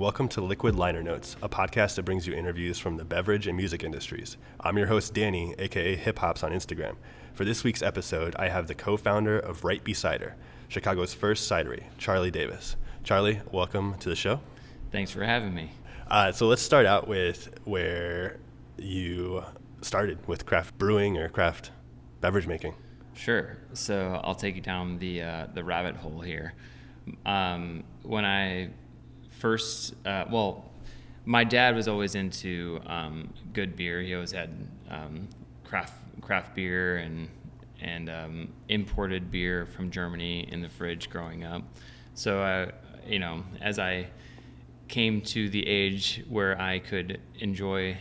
welcome to Liquid Liner Notes, a podcast that brings you interviews from the beverage and music industries. I'm your host, Danny, aka Hip Hops on Instagram. For this week's episode, I have the co-founder of Right Bee Cider, Chicago's first cidery, Charlie Davis. Charlie, welcome to the show. Thanks for having me. So let's start out with where you started with craft brewing or craft beverage making. Sure. So I'll take you down the rabbit hole here. When I first, my dad was always into good beer. He always had craft beer and imported beer from Germany in the fridge growing up. So as I came to the age where I could enjoy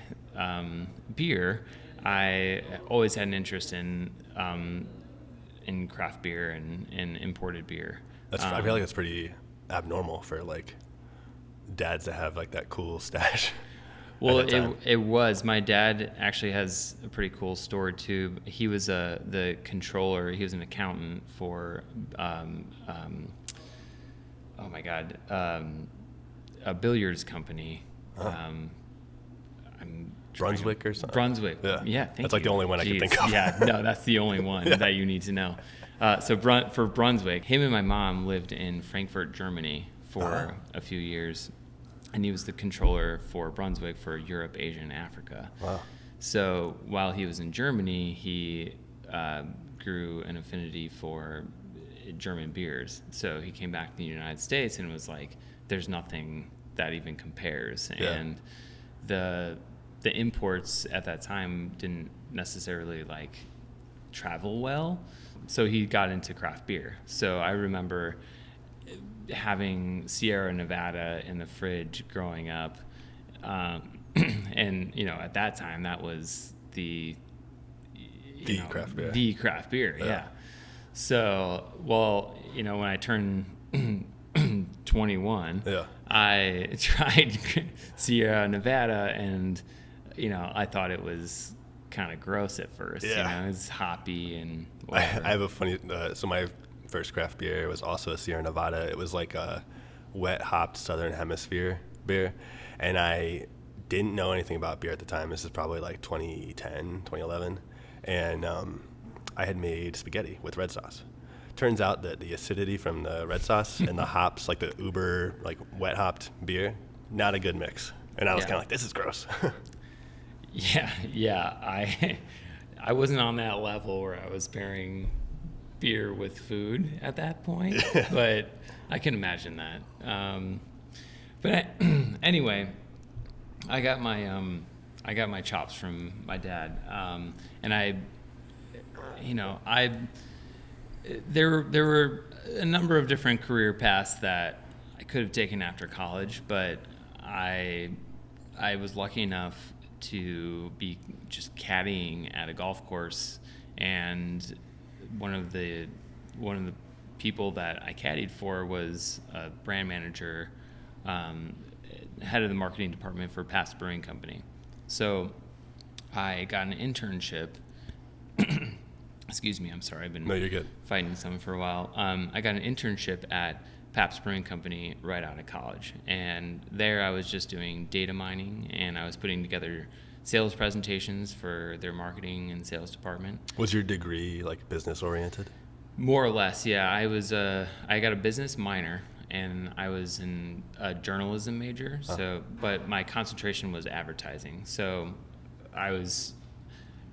beer, I always had an interest in craft beer and imported beer. I feel like that's pretty abnormal for like dads to have like that cool stash. Well, it was. My dad actually has a pretty cool story too. He was the controller. He was an accountant for a billiards company. Brunswick or something? Brunswick. Yeah, thank you. That's like the only one I could think of. Yeah, no, that's the only one that you need to know. For Brunswick, him and my mom lived in Frankfurt, Germany for a few years, and he was the controller for Brunswick for Europe, Asia, and Africa. Wow. So while he was in Germany, he grew an affinity for German beers. So he came back to the United States and was like, there's nothing that even compares. Yeah. And the imports at that time didn't necessarily like travel well. So he got into craft beer. So I remember having Sierra Nevada in the fridge growing up. And, at that time that was the craft beer. The craft beer, yeah. So, when I turned 21, I tried Sierra Nevada and, I thought it was kind of gross at first. Yeah. It's hoppy and I whatever. have a funny, so my first craft beer was also a Sierra Nevada. It was like a wet hopped Southern Hemisphere beer. And I didn't know anything about beer at the time. This is probably like 2010, 2011. And I had made spaghetti with red sauce. Turns out that the acidity from the red sauce and the hops, like the uber, like wet hopped beer, not a good mix. And I was kind of like, this is gross. Yeah. I wasn't on that level where I was pairing beer with food at that point, but I can imagine that. Anyway, I got my chops from my dad, and there were a number of different career paths that I could have taken after college, but I was lucky enough to be just caddying at a golf course, and one of the people that I caddied for was a brand manager, head of the marketing department for Pabst Brewing Company. So I got an internship. Excuse me, I'm sorry. I've been you're good. Fighting something for a while. I got an internship at Pabst Brewing Company right out of college. And there I was just doing data mining, and I was putting together sales presentations for their marketing and sales department. Was your degree like business oriented? More or less, yeah. I got a business minor, and I was in a journalism major. But my concentration was advertising. So I was,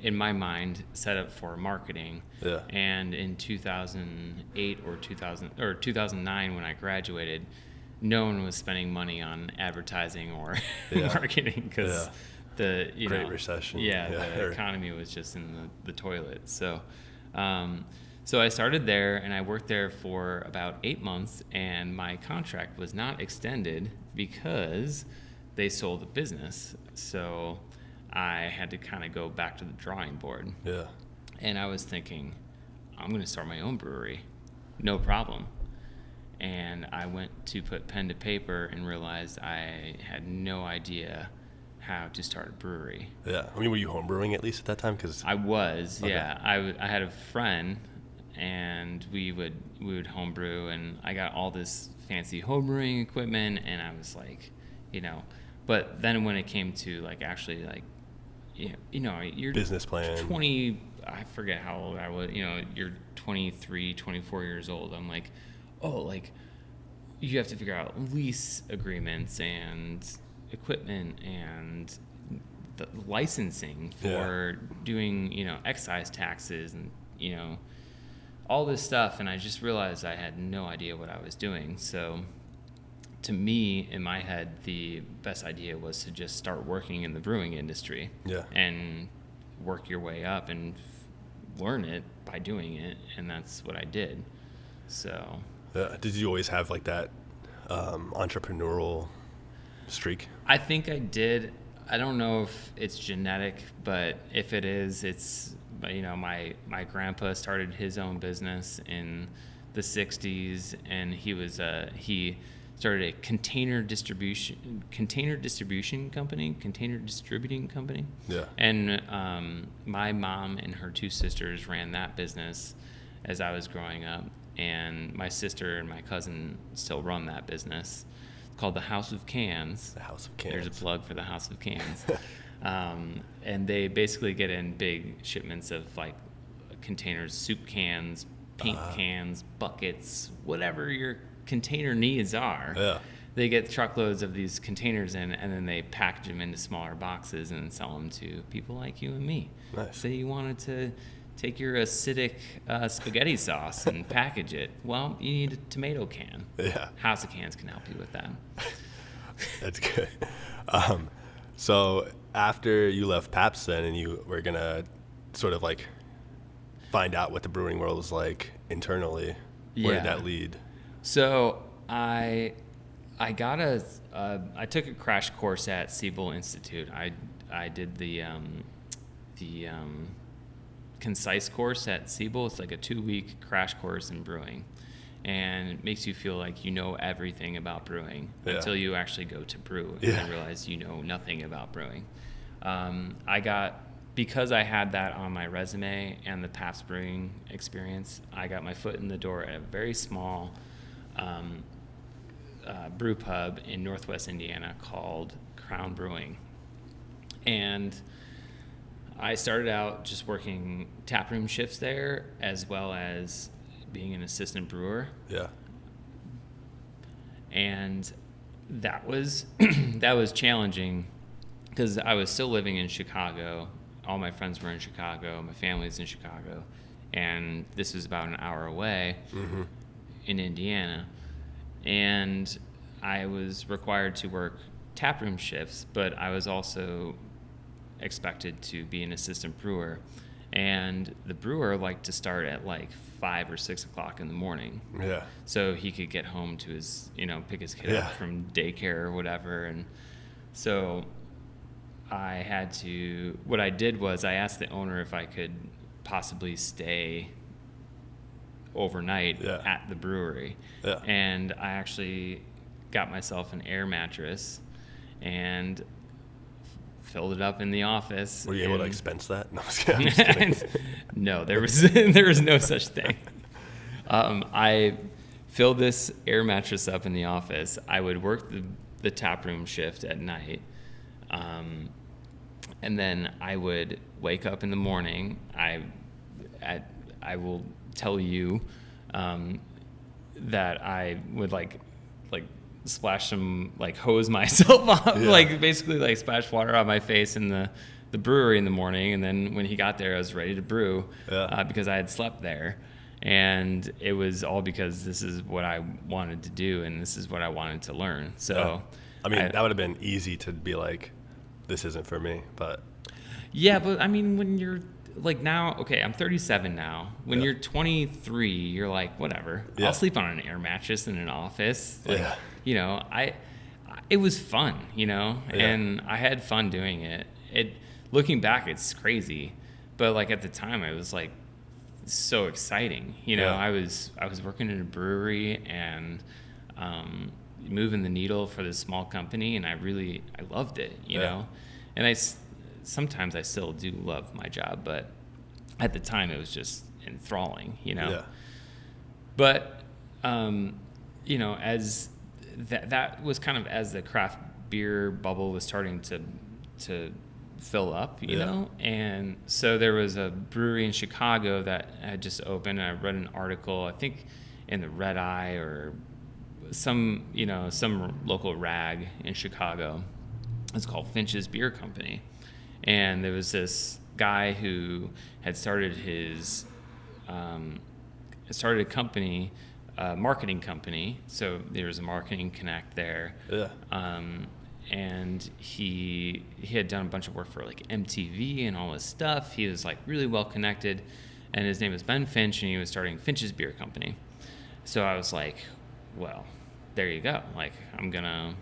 in my mind, set up for marketing. Yeah. And in 2008 or 2009, when I graduated, no one was spending money on advertising or marketing because the Great Recession. The economy was just in the toilet. So I started there, and I worked there for about 8 months, and my contract was not extended because they sold the business. So I had to kind of go back to the drawing board. Yeah. And I was thinking, I'm going to start my own brewery. No problem. And I went to put pen to paper and realized I had no idea how to start a brewery. Yeah. I mean, were you homebrewing at least at that time? Cause I was, yeah. I had a friend, and we would homebrew, and I got all this fancy homebrewing equipment, and I was like, But then when it came to like actually like, you're Business plan. 20, I forget how old I was, you're 23, 24 years old. I'm like, oh, like you have to figure out lease agreements and equipment and the licensing for doing, excise taxes and, all this stuff. And I just realized I had no idea what I was doing. So to me, in my head, the best idea was to just start working in the brewing industry and work your way up and learn it by doing it. And that's what I did. So did you always have like that entrepreneurial streak? I think I did. I don't know if it's genetic, but if it is, it's, my grandpa started his own business in the 60s, and he started a container distributing company. Yeah. And my mom and her two sisters ran that business as I was growing up, and my sister and my cousin still run that business. It's called the House of Cans. The House of Cans. There's a plug for the House of Cans. And they basically get in big shipments of like containers, soup cans, paint cans, buckets, whatever your container needs are. Yeah. They get truckloads of these containers in, and then they package them into smaller boxes and sell them to people like you and me. Nice. Say you wanted to take your acidic spaghetti sauce and package it. Well, you need a tomato can. Yeah. House of Cans can help you with that. That's good. So after you left Pabst then, and you were going to sort of like find out what the brewing world was like internally, where did that lead? So I took a crash course at Siebel Institute. I did the concise course at Siebel. It's like a 2-week crash course in brewing, and it makes you feel like you know everything about brewing until you actually go to brew and then realize you know nothing about brewing. Because I had that on my resume and the Pabst brewing experience, I got my foot in the door at a very small brew pub in Northwest Indiana called Crown Brewing. And I started out just working taproom shifts there, as well as being an assistant brewer. Yeah. And that was challenging because I was still living in Chicago. All my friends were in Chicago. My family's in Chicago. And this was about an hour away in Indiana. And I was required to work taproom shifts, but I was also expected to be an assistant brewer. And the brewer liked to start at like 5 or 6 o'clock in the morning. Yeah. So he could get home to his, pick his kid up from daycare or whatever. And so what I did was I asked the owner if I could possibly stay overnight at the brewery. Yeah. And I actually got myself an air mattress and filled it up in the office. Were you able to expense that? No, I'm just kidding. No, there was no such thing. I filled this air mattress up in the office. I would work the taproom shift at night. And then I would wake up in the morning. I will tell you that I would like splash some, like hose myself off, like basically like splash water on my face in the brewery in the morning. And then when he got there, I was ready to brew because I had slept there. And it was all because this is what I wanted to do and this is what I wanted to learn. So I mean, that would have been easy to be like, this isn't for me, but. Yeah, but I mean, when you're like now, okay, I'm 37 now. When you're 23, you're like, whatever. I'll sleep on an air mattress in an office. Like, it was fun, and I had fun doing it. Looking back, it's crazy, but like at the time, it was like so exciting. I was working in a brewery and moving the needle for this small company, and I loved it, know. And sometimes I still do love my job, but at the time it was just enthralling, But as that was kind of as the craft beer bubble was starting to fill up, you Yeah. know? And so there was a brewery in Chicago that had just opened. And I read an article, I think in the Red Eye or some local rag in Chicago. It's called Finch's Beer Company. And there was this guy who had started a company, a marketing company. So there was a marketing connect there. Yeah. And he had done a bunch of work for like MTV and all this stuff. He was like really well connected, and his name was Ben Finch, and he was starting Finch's Beer Company. So I was like, well, there you go. Like I'm gonna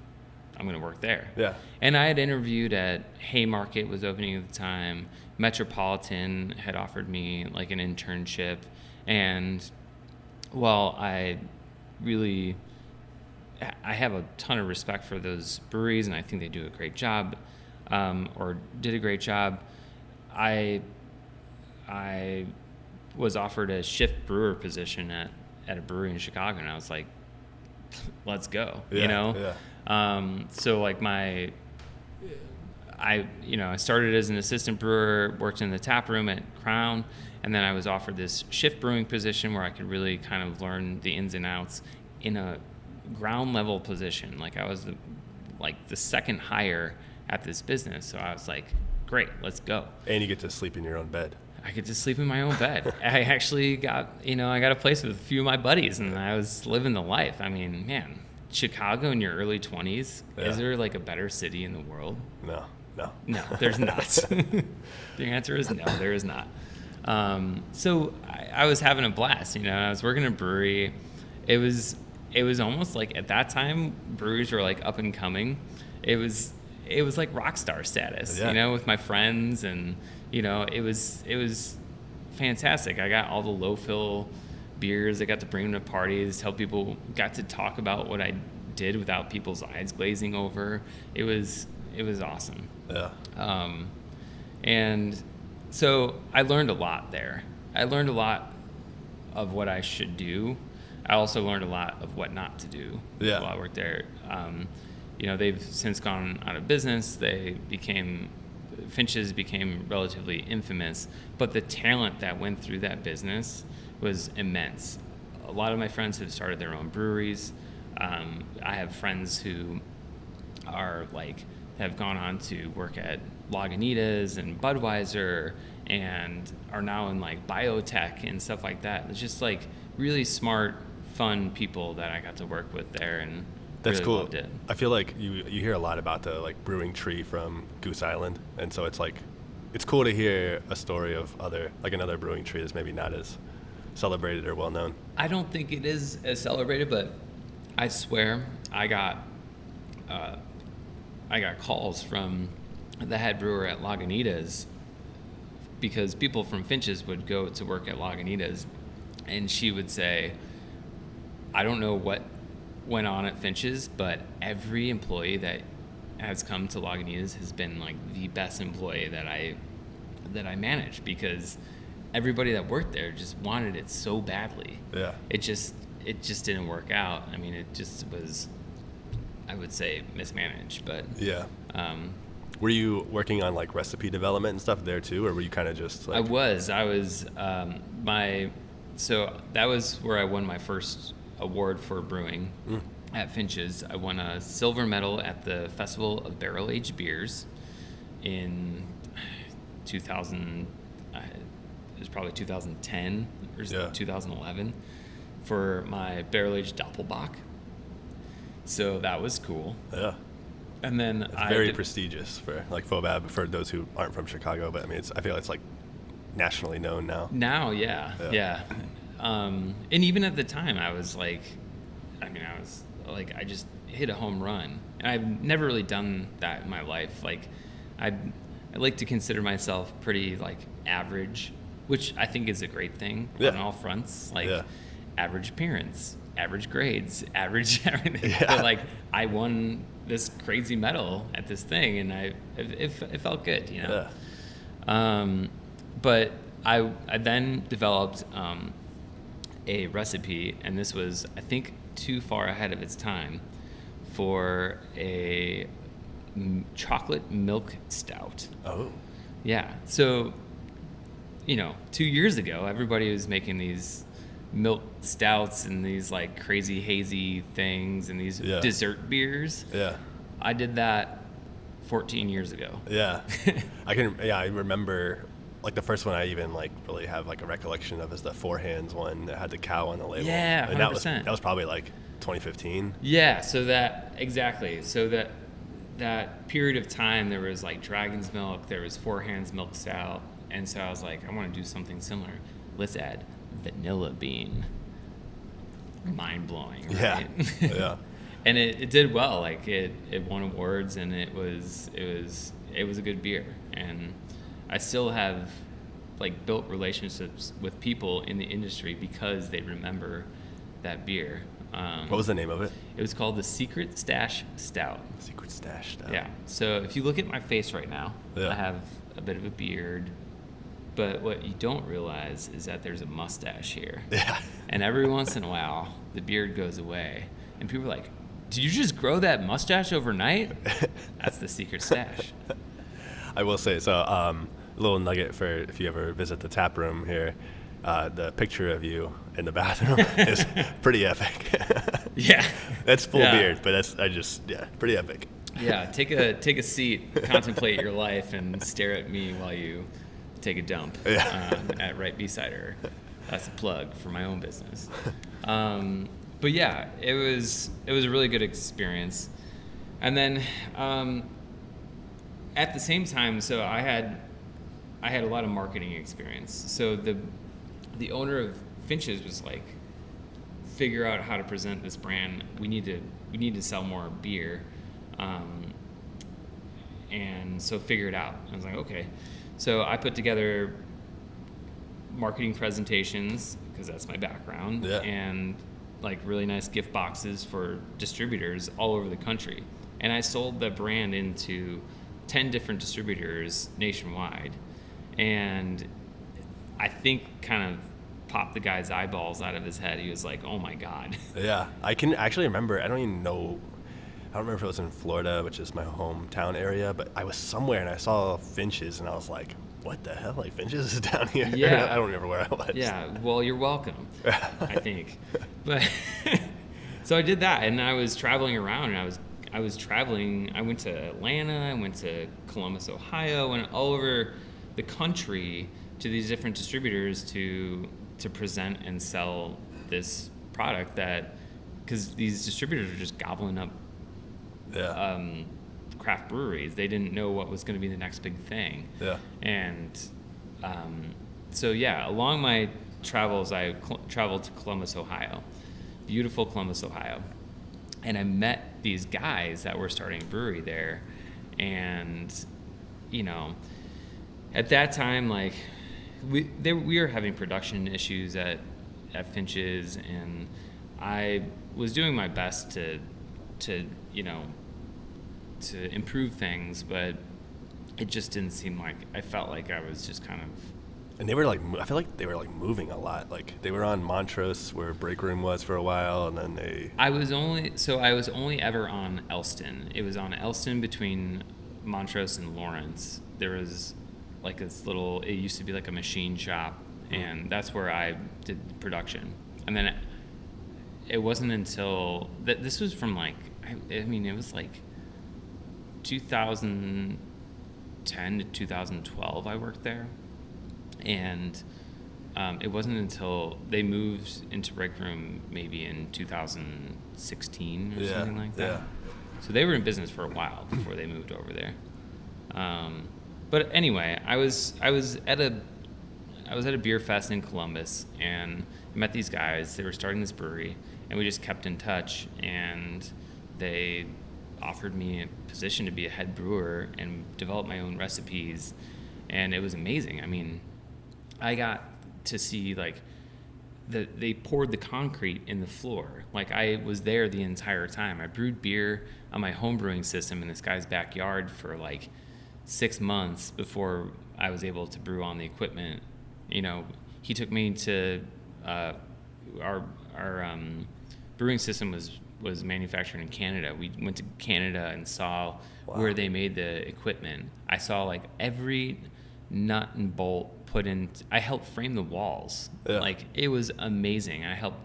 work there. Yeah. And I had interviewed at Haymarket, was opening at the time. Metropolitan had offered me like an internship, and while I have a ton of respect for those breweries, and I think they do a great job, or did a great job. I was offered a shift brewer position at a brewery in Chicago, and I was like, let's go, you know? Yeah. So like I started as an assistant brewer, worked in the tap room at Crown, and then I was offered this shift brewing position where I could really kind of learn the ins and outs in a ground level position. Like I was the second hire at this business. So I was like, great, let's go. And you get to sleep in your own bed. I get to sleep in my own bed. I actually got a place with a few of my buddies, and I was living the life. I mean, man, Chicago in your early 20s, Yeah. Is there like a better city in the world? No. No, there's not. The answer is no, there is not. So I was having a blast, I was working at a brewery. It was almost like at that time, breweries were like up and coming. It was like rock star status, Yeah. With my friends, and, it was fantastic. I got all the low fill beers. I got to bring them to parties, tell people, got to talk about what I did without people's eyes glazing over. It was awesome. Yeah. And so I learned a lot there. I learned a lot of what I should do. I also learned a lot of what not to do while I worked there. They've since gone out of business. Finch's became relatively infamous, but the talent that went through that business was immense. A lot of my friends have started their own breweries. I have friends who have gone on to work at Lagunitas and Budweiser and are now in like biotech and stuff like that. It's just like really smart, fun people that I got to work with there, and That's really cool. loved it. I feel like you hear a lot about the like brewing tree from Goose Island, and so it's like it's cool to hear a story of another brewing tree that's maybe not as celebrated or well known. I don't think it is as celebrated, but I swear I got calls from the head brewer at Lagunitas because people from Finch's would go to work at Lagunitas, and she would say, I don't know what went on at Finch's, but every employee that has come to Lagunitas has been like the best employee that I managed, because everybody that worked there just wanted it so badly. Yeah. It just didn't work out. I mean, it just was, I would say, mismanaged. But Yeah. Were you working on like recipe development and stuff there too, or were you kind of just like? I was. So that was where I won my first award for brewing at Finch's. I won a silver medal at the Festival of Barrel Aged Beers in 2000. It was probably 2010 or 2011 for my barrel aged Doppelbock. So that was cool. Yeah. And then It's very prestigious for like FOBAB for those who aren't from Chicago, but I mean, I feel it's like nationally known now. Now, yeah. And even at the time, I was like, I just hit a home run, and I've never really done that in my life. Like, I like to consider myself pretty like average, which I think is a great thing on all fronts. Like, average appearance, average grades, average everything. Yeah. But like, I won this crazy medal at this thing, and it felt good, Yeah. But I then developed a recipe, and this was, I think, too far ahead of its time, for a chocolate milk stout. Oh. Yeah. So, 2 years ago, everybody was making these milk stouts and these like crazy hazy things and these dessert beers. Yeah. I did that 14 years ago. Yeah. I remember like the first one I even like really have like a recollection of is the Four Hands one that had the cow on the label. Yeah, 100%. And that was probably like 2015. Yeah, so that period of time, there was like Dragon's Milk, there was Four Hands Milk Stout, and so I was like, I want to do something similar. Let's add vanilla bean. Mind blowing, right? Yeah. And it did well. Like it won awards, and it was a good beer. And I still have like built relationships with people in the industry because they remember that beer. What was the name of it? It was called the Secret Stash Stout. Secret Stash Stout. Yeah. So if you look at my face right now, I have a bit of a beard. But what you don't realize is that there's a mustache here. Yeah. And every once in a while, the beard goes away. And people are like, did you just grow that mustache overnight? That's the secret stash. I will say, so a little nugget for if you ever visit the tap room here, the picture of you in the bathroom is pretty epic. Yeah. That's full beard, but pretty epic. Yeah, take a seat, contemplate your life, and stare at me while you take a dump at Right Bee Cider. That's a plug for my own business. But yeah, it was a really good experience. And then at the same time, so I had a lot of marketing experience. So the owner of Finch's was like, figure out how to present this brand. We need to sell more beer. And so figure it out. I was like, okay. So I put together marketing presentations because that's my background, and like really nice gift boxes for distributors all over the country. And I sold the brand into 10 different distributors nationwide. And I think kind of popped the guy's eyeballs out of his head. He was like, oh my God. Yeah, I can actually remember, I don't remember if it was in Florida, which is my hometown area, but I was somewhere and I saw Finch's and I was like, what the hell? Like Finch's is down here? Yeah. I don't remember where I was. Yeah, well, you're welcome, I think. But so I did that, and I was traveling around, and I went to Atlanta, I went to Columbus, Ohio, and all over the country to these different distributors to present and sell this product because these distributors are just gobbling up craft breweries. They didn't know what was going to be the next big thing. Yeah. And along my travels, I traveled to Columbus, Ohio, beautiful Columbus, Ohio, and I met these guys that were starting a brewery there. And at that time, like we were having production issues at Finch's, and I was doing my best to improve things, but it just didn't seem like, I felt like I was just kind of. And they were like, I feel like they were like moving a lot. Like they were on Montrose where Break Room was for a while, and then I was only ever on Elston. It was on Elston between Montrose and Lawrence. There was like this it used to be like a machine shop, and that's where I did production. And then it wasn't until this was from like, it was like 2010 to 2012 I worked there, and it wasn't until they moved into Break Room maybe in 2016 or something like that. So they were in business for a while before they moved over there. But anyway, I was at a beer fest in Columbus, and I met these guys. They were starting this brewery, and we just kept in touch, and they offered me a position to be a head brewer and develop my own recipes, and it was amazing. I mean, I got to see like they poured the concrete in the floor. Like I was there the entire time. I brewed beer on my home brewing system in this guy's backyard for like 6 months before I was able to brew on the equipment. He took me to our brewing system was was manufactured in Canada. We went to Canada and saw where they made the equipment. I saw like every nut and bolt put in. I helped frame the walls. Yeah. Like it was amazing. I helped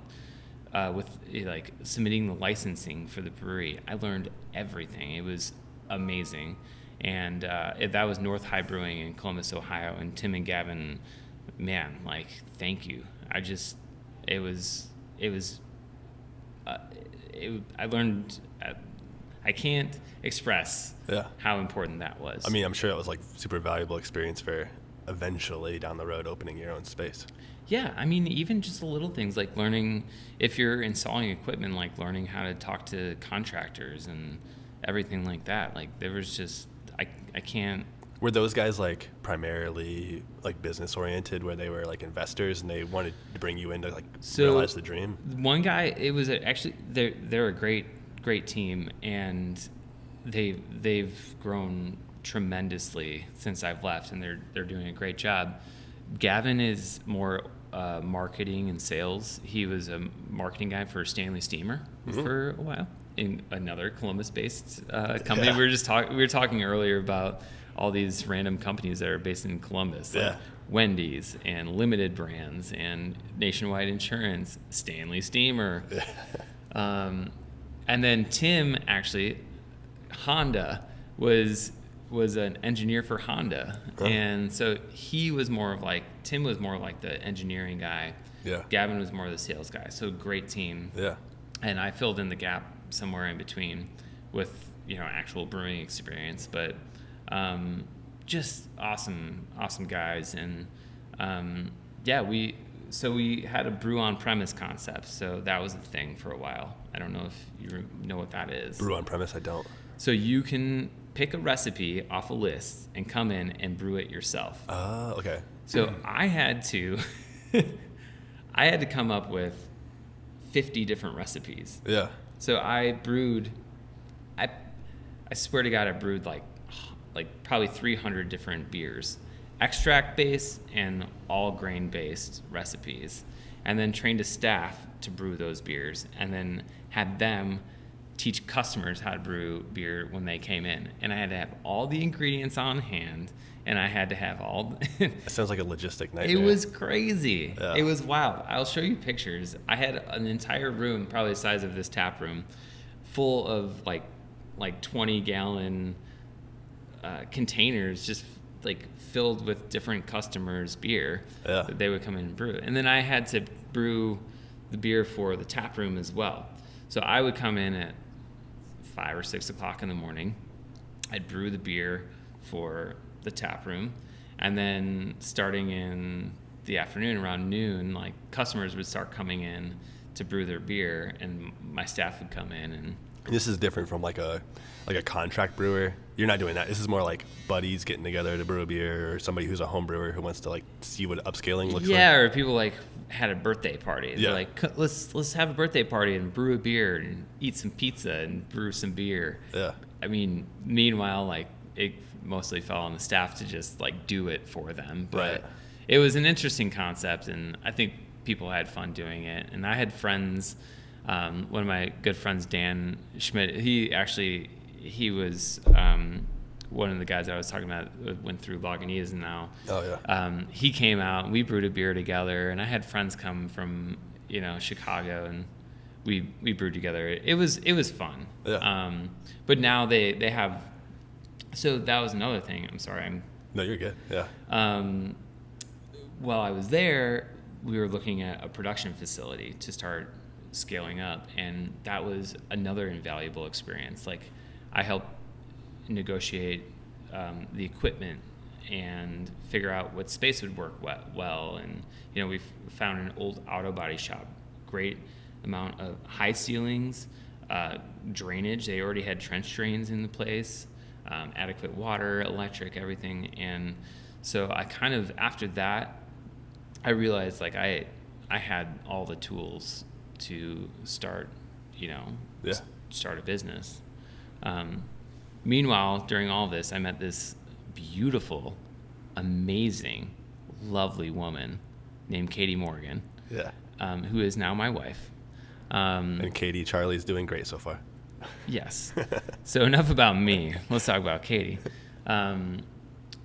with like submitting the licensing for the brewery. I learned everything. It was amazing. And that was North High Brewing in Columbus, Ohio. And Tim and Gavin, man, like, thank you. I learned, I can't express how important that was. I mean, I'm sure it was like super valuable experience for eventually down the road opening your own space. Yeah, I mean, even just the little things like learning, if you're installing equipment, like learning how to talk to contractors and everything like that. Like there was just, I can't. Were those guys like primarily like business oriented, where they were like investors and they wanted to bring you in to like realize the dream? One guy, it was actually they're a great team, and they've grown tremendously since I've left, and they're doing a great job. Gavin is more marketing and sales. He was a marketing guy for Stanley Steamer for a while, in another Columbus-based company. Yeah. We were talking earlier about all these random companies that are based in Columbus, like Wendy's and Limited Brands and Nationwide Insurance, Stanley Steamer. And then Tim, actually, Honda was an engineer for Honda. And so Tim was more of like the engineering guy. Yeah. Gavin was more of the sales guy. So great team. Yeah. And I filled in the gap somewhere in between with, actual brewing experience, but just awesome guys. And we had a brew on premise concept. So that was a thing for a while. I don't know if you know what that is. Brew on premise, I don't. So you can pick a recipe off a list and come in and brew it yourself. Okay. So I had to come up with 50 different recipes. Yeah. So I brewed, I swear to God, I brewed like probably 300 different beers, extract based and all grain based recipes, and then trained a staff to brew those beers, and then had them teach customers how to brew beer when they came in. And I had to have all the ingredients on hand, and I had to have all. That sounds like a logistic nightmare. It was crazy. Yeah. It was wild. I'll show you pictures. I had an entire room, probably the size of this tap room, full of like 20-gallon containers, just like filled with different customers' beer that they would come in and brew. And then I had to brew the beer for the tap room as well. So I would come in at 5 or 6 o'clock in the morning. I'd brew the beer for the tap room, and then starting in the afternoon around noon, like customers would start coming in to brew their beer, and my staff would come in. And this is different from like a contract brewer. You're not doing that. This is more like buddies getting together to brew a beer, or somebody who's a home brewer who wants to like see what upscaling looks like. Yeah, or people like had a birthday party. Yeah. They're like, let's have a birthday party and brew a beer and eat some pizza and brew some beer. Yeah. I mean, meanwhile, like it mostly fell on the staff to just like do it for them. But it was an interesting concept, and I think people had fun doing it. And I had friends. One of my good friends, Dan Schmidt, he was one of the guys I was talking about, went through Lagunitas now. Oh, yeah. He came out, and we brewed a beer together, and I had friends come from, Chicago, and we brewed together. It was fun. Yeah. But now they have, so that was another thing. I'm sorry. No, you're good. Yeah. While I was there, we were looking at a production facility to start scaling up, and that was another invaluable experience. Like I helped negotiate the equipment and figure out what space would work well. And we found an old auto body shop, great amount of high ceilings, drainage. They already had trench drains in the place, adequate water, electric, everything. And so I kind of, after that, I realized like I had all the tools to start, start a business. Meanwhile, during all this, I met this beautiful, amazing, lovely woman named Katie Morgan, who is now my wife. And Katie, Charlie's doing great so far. Yes. So enough about me. Let's talk about Katie. And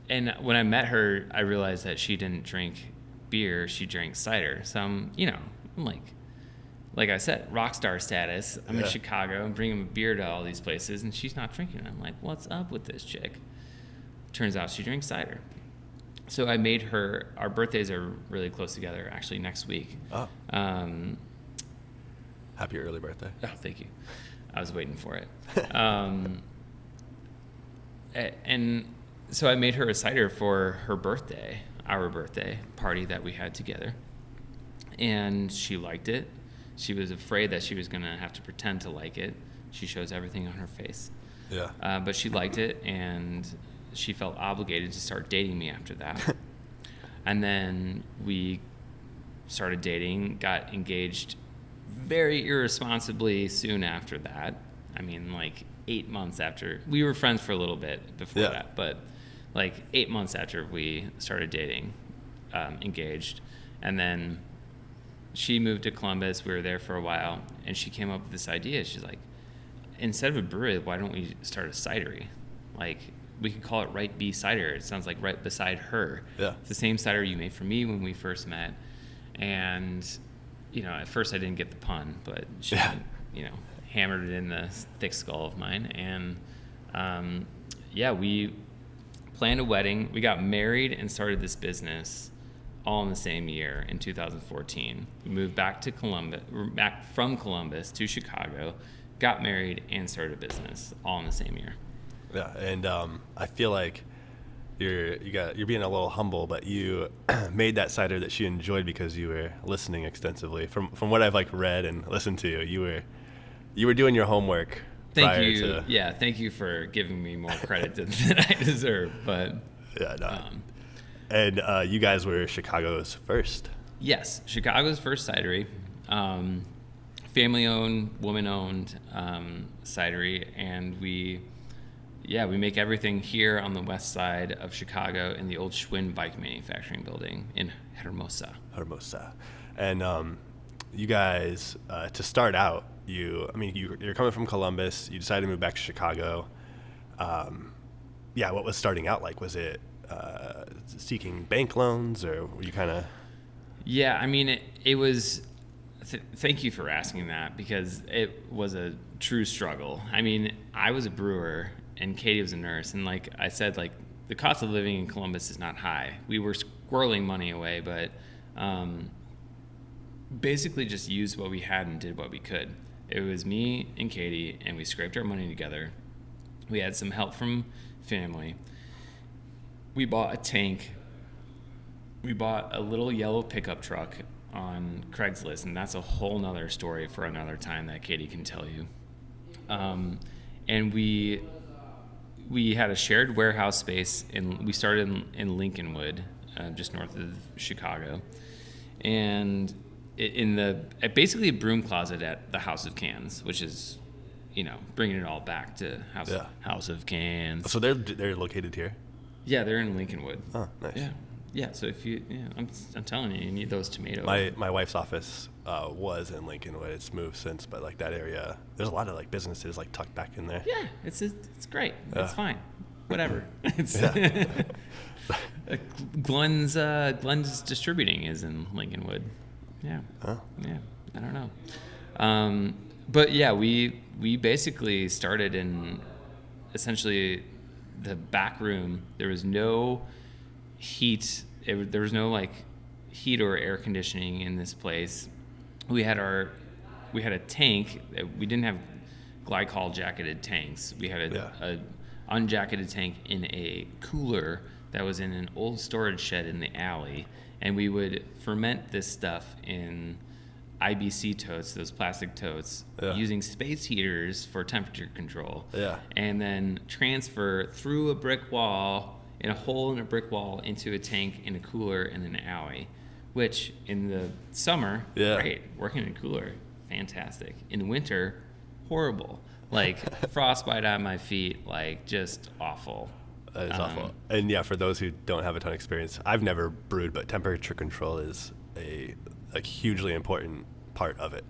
when I met her, I realized that she didn't drink beer. She drank cider. So I'm like I said, rock star status. I'm in Chicago. I'm bringing a beer to all these places, and she's not drinking it. I'm like, what's up with this chick? Turns out she drinks cider. So I made her. Our birthdays are really close together. Actually, next week. Oh. Happy early birthday. Oh, thank you. I was waiting for it. And so I made her a cider for her birthday, our birthday party that we had together. And she liked it. She was afraid that she was going to have to pretend to like it. She shows everything on her face. Yeah. But she liked it, and she felt obligated to start dating me after that. And then we started dating, got engaged very irresponsibly soon after that. I mean, like 8 months after. We were friends for a little bit before that, but like 8 months after we started dating, engaged. And then she moved to Columbus. We were there for a while, and she came up with this idea. She's like, instead of a brewery, why don't we start a cidery? Like, we could call it Right Bee Cider. It sounds like right beside her. Yeah. It's the same cider you made for me when we first met. And, at first I didn't get the pun, but she, hammered it in the thick skull of mine. And, we planned a wedding. We got married and started this business all in the same year in 2014. We moved back from Columbus to Chicago, got married, and started a business all in the same year. Yeah, and I feel like you're being a little humble, but you made that cider that she enjoyed because you were listening extensively. From what I've read and listened to, you were doing your homework. Thank you. Thank you for giving me more credit than I deserve. But yeah, no. And you guys were Chicago's first. Yes, Chicago's first cidery, family-owned, woman-owned cidery, and we make everything here on the west side of Chicago in the old Schwinn bike manufacturing building in Hermosa. And you guys, to start out, you're coming from Columbus. You decided to move back to Chicago. What was starting out like? Was it seeking bank loans, or were you kind of? Yeah, I mean, it was. Thank you for asking that, because it was a true struggle. I mean, I was a brewer and Katie was a nurse, and like I said, like the cost of living in Columbus is not high. We were squirreling money away, but basically just used what we had and did what we could. It was me and Katie, and we scraped our money together. We had some help from family. We bought a tank. We bought a little yellow pickup truck on Craigslist, and that's a whole nother story for another time that Katie can tell you. And we had a shared warehouse space, and we started in Lincolnwood, just north of Chicago, and basically a broom closet at the House of Cans, which is, bringing it all back to House of Cans. So they're located here. Yeah, they're in Lincolnwood. Oh, nice. Yeah. So if I'm telling you, you need those tomatoes. My wife's office was in Lincolnwood. It's moved since, but that area, there's a lot of businesses tucked back in there. Yeah, it's great. It's fine. Whatever. It's Glenn's Distributing is in Lincolnwood. Yeah. Huh? Yeah. I don't know. But yeah, we basically started in essentially the back room. There was no heat. There was no heat or air conditioning in this place. We had a tank. We didn't have glycol jacketed tanks. We had a unjacketed tank in a cooler that was in an old storage shed in the alley, and we would ferment this stuff in IBC totes, those plastic totes, using space heaters for temperature control. Yeah. And then transfer through a brick wall, in a hole in a brick wall, into a tank in a cooler in an alley, which in the summer, great. Working in a cooler, fantastic. In winter, horrible. Frostbite on my feet, just awful. That is awful. And for those who don't have a ton of experience, I've never brewed, but temperature control is a hugely important part of it.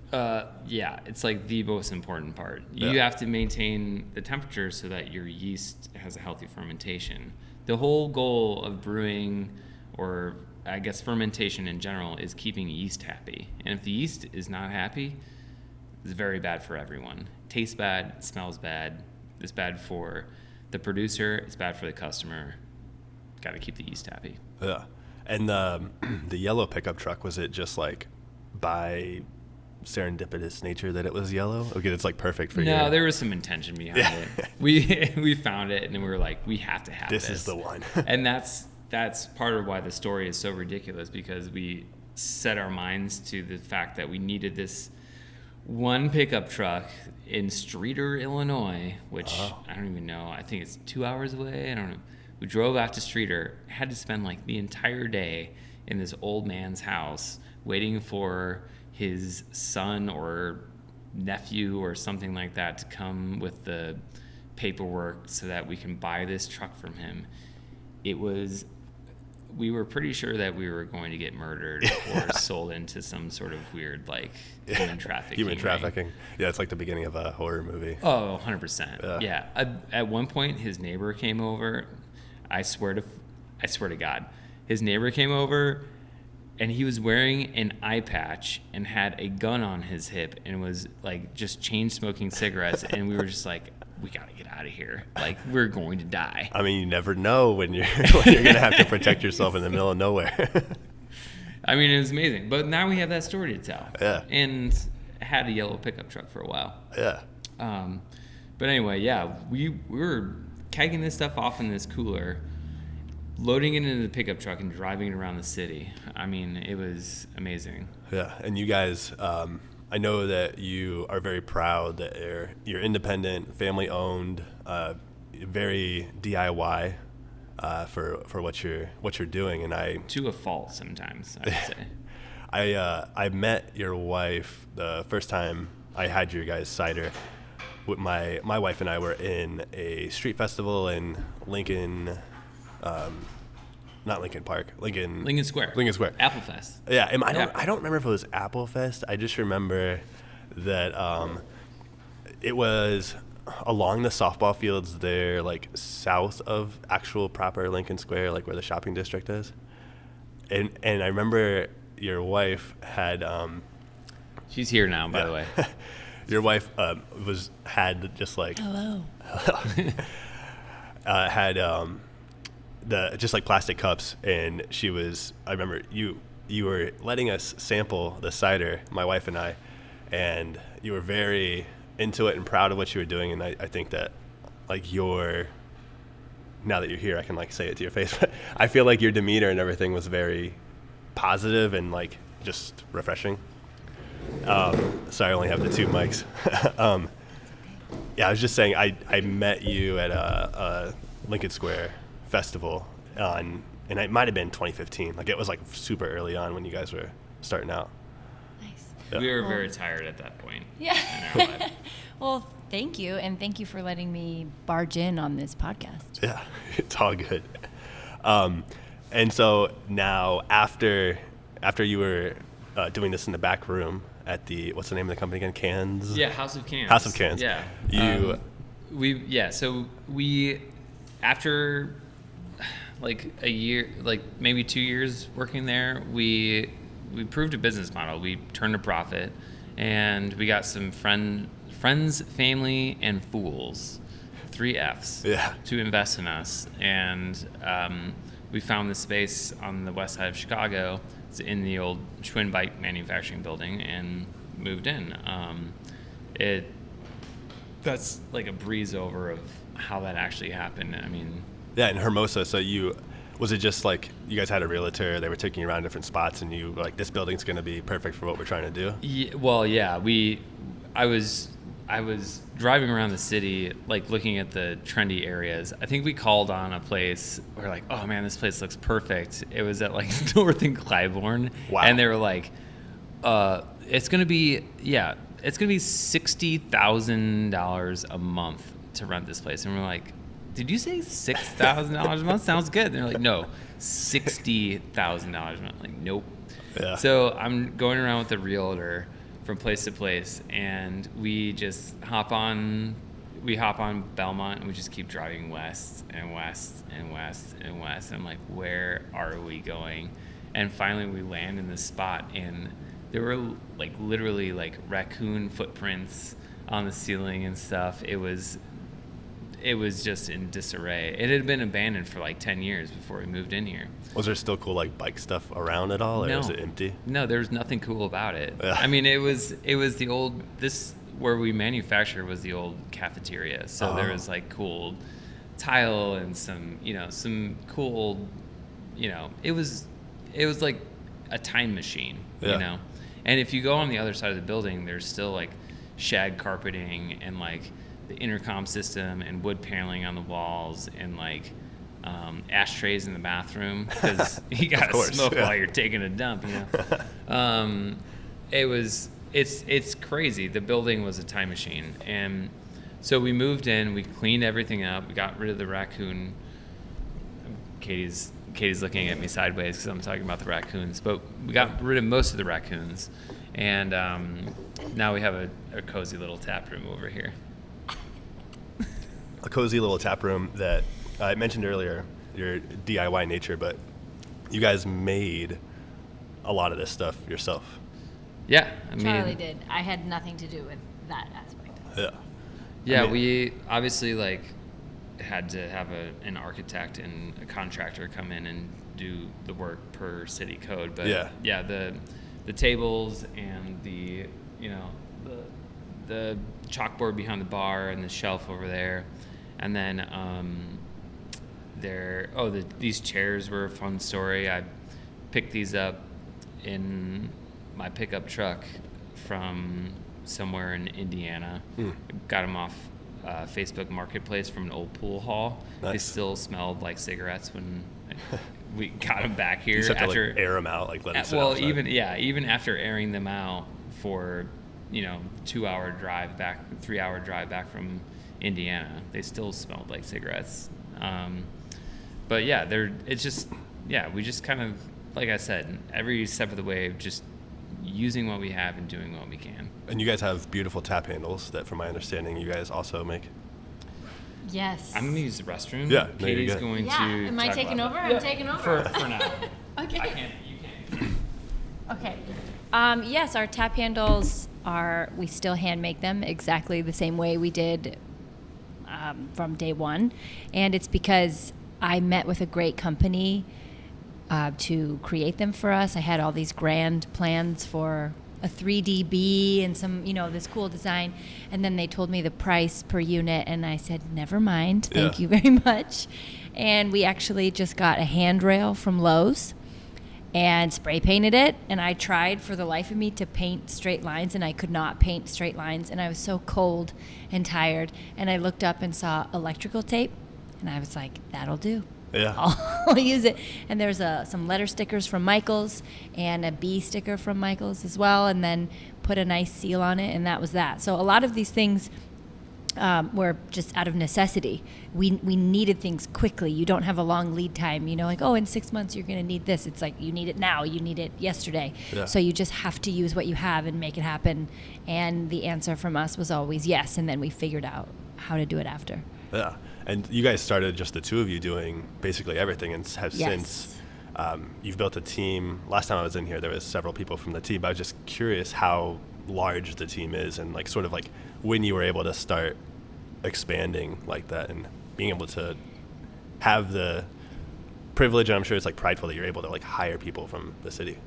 Yeah, it's like the most important part. You have to maintain the temperature so that your yeast has a healthy fermentation. The whole goal of brewing, or I guess fermentation in general, is keeping yeast happy. And if the yeast is not happy, it's very bad for everyone. It tastes bad, it smells bad, it's bad for the producer, it's bad for the customer. Got to keep the yeast happy. Yeah. And the yellow pickup truck, was it just like by serendipitous nature that it was yellow? Okay, it's like perfect for you. No, there was some intention behind it. We found it and we were like, we have to have this. This is the one. And that's part of why the story is so ridiculous, because we set our minds to the fact that we needed this one pickup truck in Streator, Illinois, which I don't even know. I think it's 2 hours away. I don't know. We drove out to Streator, had to spend like the entire day in this old man's house waiting for his son or nephew or something like that to come with the paperwork so that we can buy this truck from him. We were pretty sure that we were going to get murdered or sold into some sort of weird, like, human trafficking. Human trafficking. Right? Yeah, it's like the beginning of a horror movie. Oh, 100%. Yeah. At one point, his neighbor came over. I swear to God, his neighbor came over, and he was wearing an eye patch and had a gun on his hip and was like just chain smoking cigarettes. And we were just like, we got to get out of here. Like, we're going to die. I mean, you never know when you're going to have to protect yourself in the middle of nowhere. I mean, it was amazing. But now we have that story to tell. Yeah. And had a yellow pickup truck for a while. Yeah. But anyway, yeah, we were kegging this stuff off in this cooler, loading it into the pickup truck and driving it around the city. I mean, it was amazing. Yeah. And you guys, I know that you are very proud that you're independent, family owned, very DIY for what you're doing. And I, to a fault sometimes, I would say. I met your wife the first time I had your guys' cider. With my wife and I were in a street festival in Lincoln, not Lincoln Park, Lincoln Square. Apple Fest. Yeah, I don't remember if it was Apple Fest. I just remember that it was along the softball fields there, like south of actual proper Lincoln Square, like where the shopping district is. And I remember your wife had she's here now, by the way. Your wife had just like hello. Had the just like plastic cups, and she was. I remember you were letting us sample the cider, my wife and I, and you were very into it and proud of what you were doing. And I think that like now that you're here, I can like say it to your face, but I feel like your demeanor and everything was very positive and like just refreshing. Sorry, I only have the two mics. Yeah, I was just saying I met you at a Lincoln Square festival and it might have been 2015. Like it was like super early on when you guys were starting out. Nice. Yeah. We were very tired at that point. Yeah. Well, thank you, and thank you for letting me barge in on this podcast. Yeah, it's all good. And so now after you were doing this in the back room at what's the name of the company again? Cans? Yeah, House of Cans. House of Cans. Yeah. So we after like a year, like maybe 2 years working there, we proved a business model. We turned a profit, and we got some friends, family, and fools, 3 Fs, to invest in us. And we found this space on the west side of Chicago. It's in the old Schwinn bike manufacturing building, and moved in. That's like a breeze over of how that actually happened. I mean, yeah, in Hermosa. So was it just like you guys had a realtor? They were taking you around different spots, and you were like, this building's going to be perfect for what we're trying to do. Yeah, well, yeah, I was driving around the city, like looking at the trendy areas. I think we called on a place. We're like, oh man, this place looks perfect. It was at like North and Clybourne. Wow. And they were like, it's gonna be $60,000 a month to rent this place. And we're like, did you say $6,000 a month? Sounds good. And they're like, no, $60,000 a month. Like, nope. Yeah. So I'm going around with the realtor, from place to place, and we just hop on Belmont, and we just keep driving west and west and west and west. And I'm like, where are we going? And finally we land in this spot, and there were like literally like raccoon footprints on the ceiling and stuff. It was just in disarray. It had been abandoned for like 10 years before we moved in here. Was there still cool like bike stuff around at all, or No. is it empty? No, there was nothing cool about it. Yeah. I mean, it was the old, this where we manufacture was the old cafeteria. So there was like cool tile and some cool old, it was like a time machine, Yeah. And if you go on the other side of the building, there's still like shag carpeting and like the intercom system and wood paneling on the walls and like ashtrays in the bathroom because you gotta smoke while you're taking a dump. It's crazy. The building was a time machine, and so we moved in. We cleaned everything up. We got rid of the raccoon. Katie's looking at me sideways because I'm talking about the raccoons, but we got rid of most of the raccoons, and now we have a cozy little tap room over here. A cozy little tap room that I mentioned earlier, your DIY nature, but you guys made a lot of this stuff yourself. Yeah, I mean, Charlie did. I had nothing to do with that aspect of it. Yeah. Yeah, we obviously like had to have an architect and a contractor come in and do the work per city code. But yeah, the tables and the chalkboard behind the bar and the shelf over there, and then these chairs were a fun story. I picked these up in my pickup truck from somewhere in Indiana. Got them off Facebook Marketplace from an old pool hall. Nice. They still smelled like cigarettes when we got them back here. You just have to like air them out, like let them sit outside. even after airing them out for 2-hour drive back, 3-hour drive back from Indiana, they still smelled like cigarettes. But yeah, we just kind of, like I said, every step of the way, just using what we have and doing what we can. And you guys have beautiful tap handles that, from my understanding, you guys also make. Yes. I'm going to use the restroom. Yeah, no, Katie's you're good. going to. Am I talk taking about over? that. I'm taking over. For now. Okay. You can't. Okay. Yes, our tap handles we still hand make them exactly the same way we did from day one. And it's because I met with a great company to create them for us. I had all these grand plans for a 3DB and some, this cool design. And then they told me the price per unit, and I said, never mind, thank you very much. And we actually just got a handrail from Lowe's and spray painted it. And I tried for the life of me to paint straight lines, and I could not paint straight lines. And I was so cold and tired. And I looked up and saw electrical tape, and I was like, that'll do. Yeah. I'll use it. And there's some letter stickers from Michaels and a bee sticker from Michaels as well, and then put a nice seal on it, and that was that. So a lot of these things were just out of necessity. We needed things quickly. You don't have a long lead time, like, in 6 months you're going to need this. It's like you need it now. You need it yesterday. Yeah. So you just have to use what you have and make it happen. And the answer from us was always yes, and then we figured out how to do it after. Yeah. And you guys started just the two of you doing basically everything, and have since you've built a team. Last time I was in here, there was several people from the team, but I was just curious how large the team is, and like sort of like when you were able to start expanding like that and being able to have the privilege, and I'm sure it's like prideful that you're able to like hire people from the city.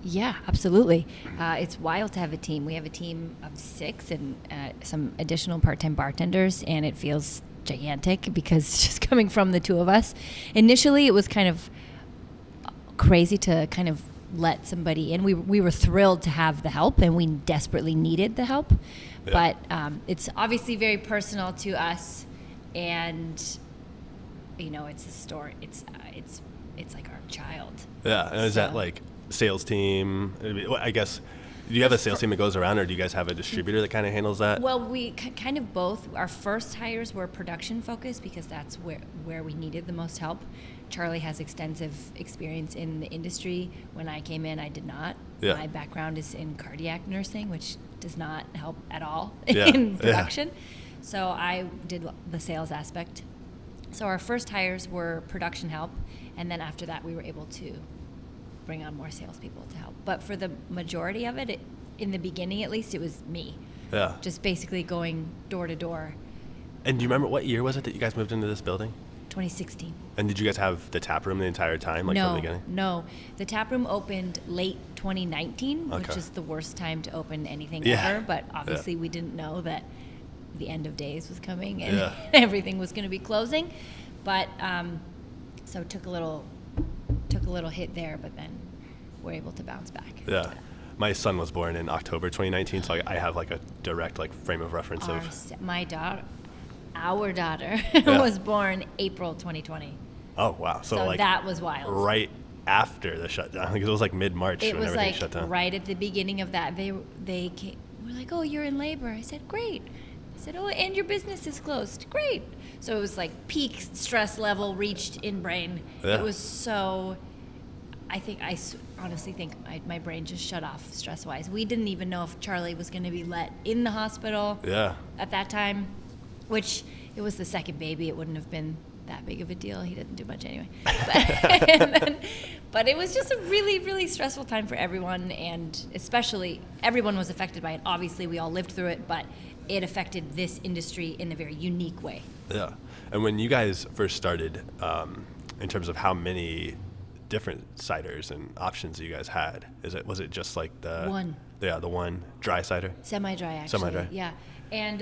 Yeah, absolutely. It's wild to have a team. We have a team of 6 and some additional part-time bartenders, and it feels gigantic because just coming from the two of us. Initially, it was kind of crazy to kind of let somebody in. We were thrilled to have the help, and we desperately needed the help. Yeah. But it's obviously very personal to us, and it's a story. It's like our child. Yeah, and is that like sales team? I guess. Do you have a sales team that goes around, or do you guys have a distributor that kind of handles that? Well, we kind of both. Our first hires were production focused because that's where we needed the most help. Charlie has extensive experience in the industry. When I came in, I did not. Yeah. My background is in cardiac nursing, which does not help at all Yeah. in production. So I did the sales aspect. So our first hires were production help, and then after that we were able to bring on more salespeople to help. But for the majority of it, in the beginning at least, it was me. Yeah. Just basically going door to door. And do you remember what year was it that you guys moved into this building? 2016. And did you guys have the tap room the entire time, like from the beginning? No. The tap room opened late 2019, which Okay. is the worst time to open anything Yeah. ever. But obviously we didn't know that the end of days was coming and Yeah. everything was going to be closing. But so it took a little hit there, but then we're able to bounce back. Yeah. My son was born in October 2019, so I have like a direct like frame of reference Our daughter Yeah. was born April 2020. Oh wow! So like that was wild. right after the shutdown, because it was like mid-March It when was everything like shut down. right at the beginning of that. They were like, "Oh, you're in labor." I said, "Great." I said, "Oh, and your business is closed." Great. So it was like peak stress level reached in brain. Yeah. It was so. Honestly think my brain just shut off stress-wise. We didn't even know if Charlie was going to be let in the hospital Yeah. at that time, which it was the second baby. It wouldn't have been that big of a deal. He didn't do much anyway. But it was just a really, really stressful time for everyone, and especially everyone was affected by it. Obviously, we all lived through it, but it affected this industry in a very unique way. Yeah. And when you guys first started, in terms of how many different ciders and options you guys had, was it just like the One. Yeah, the one dry cider. Semi-dry, actually. Semi-dry. Yeah. And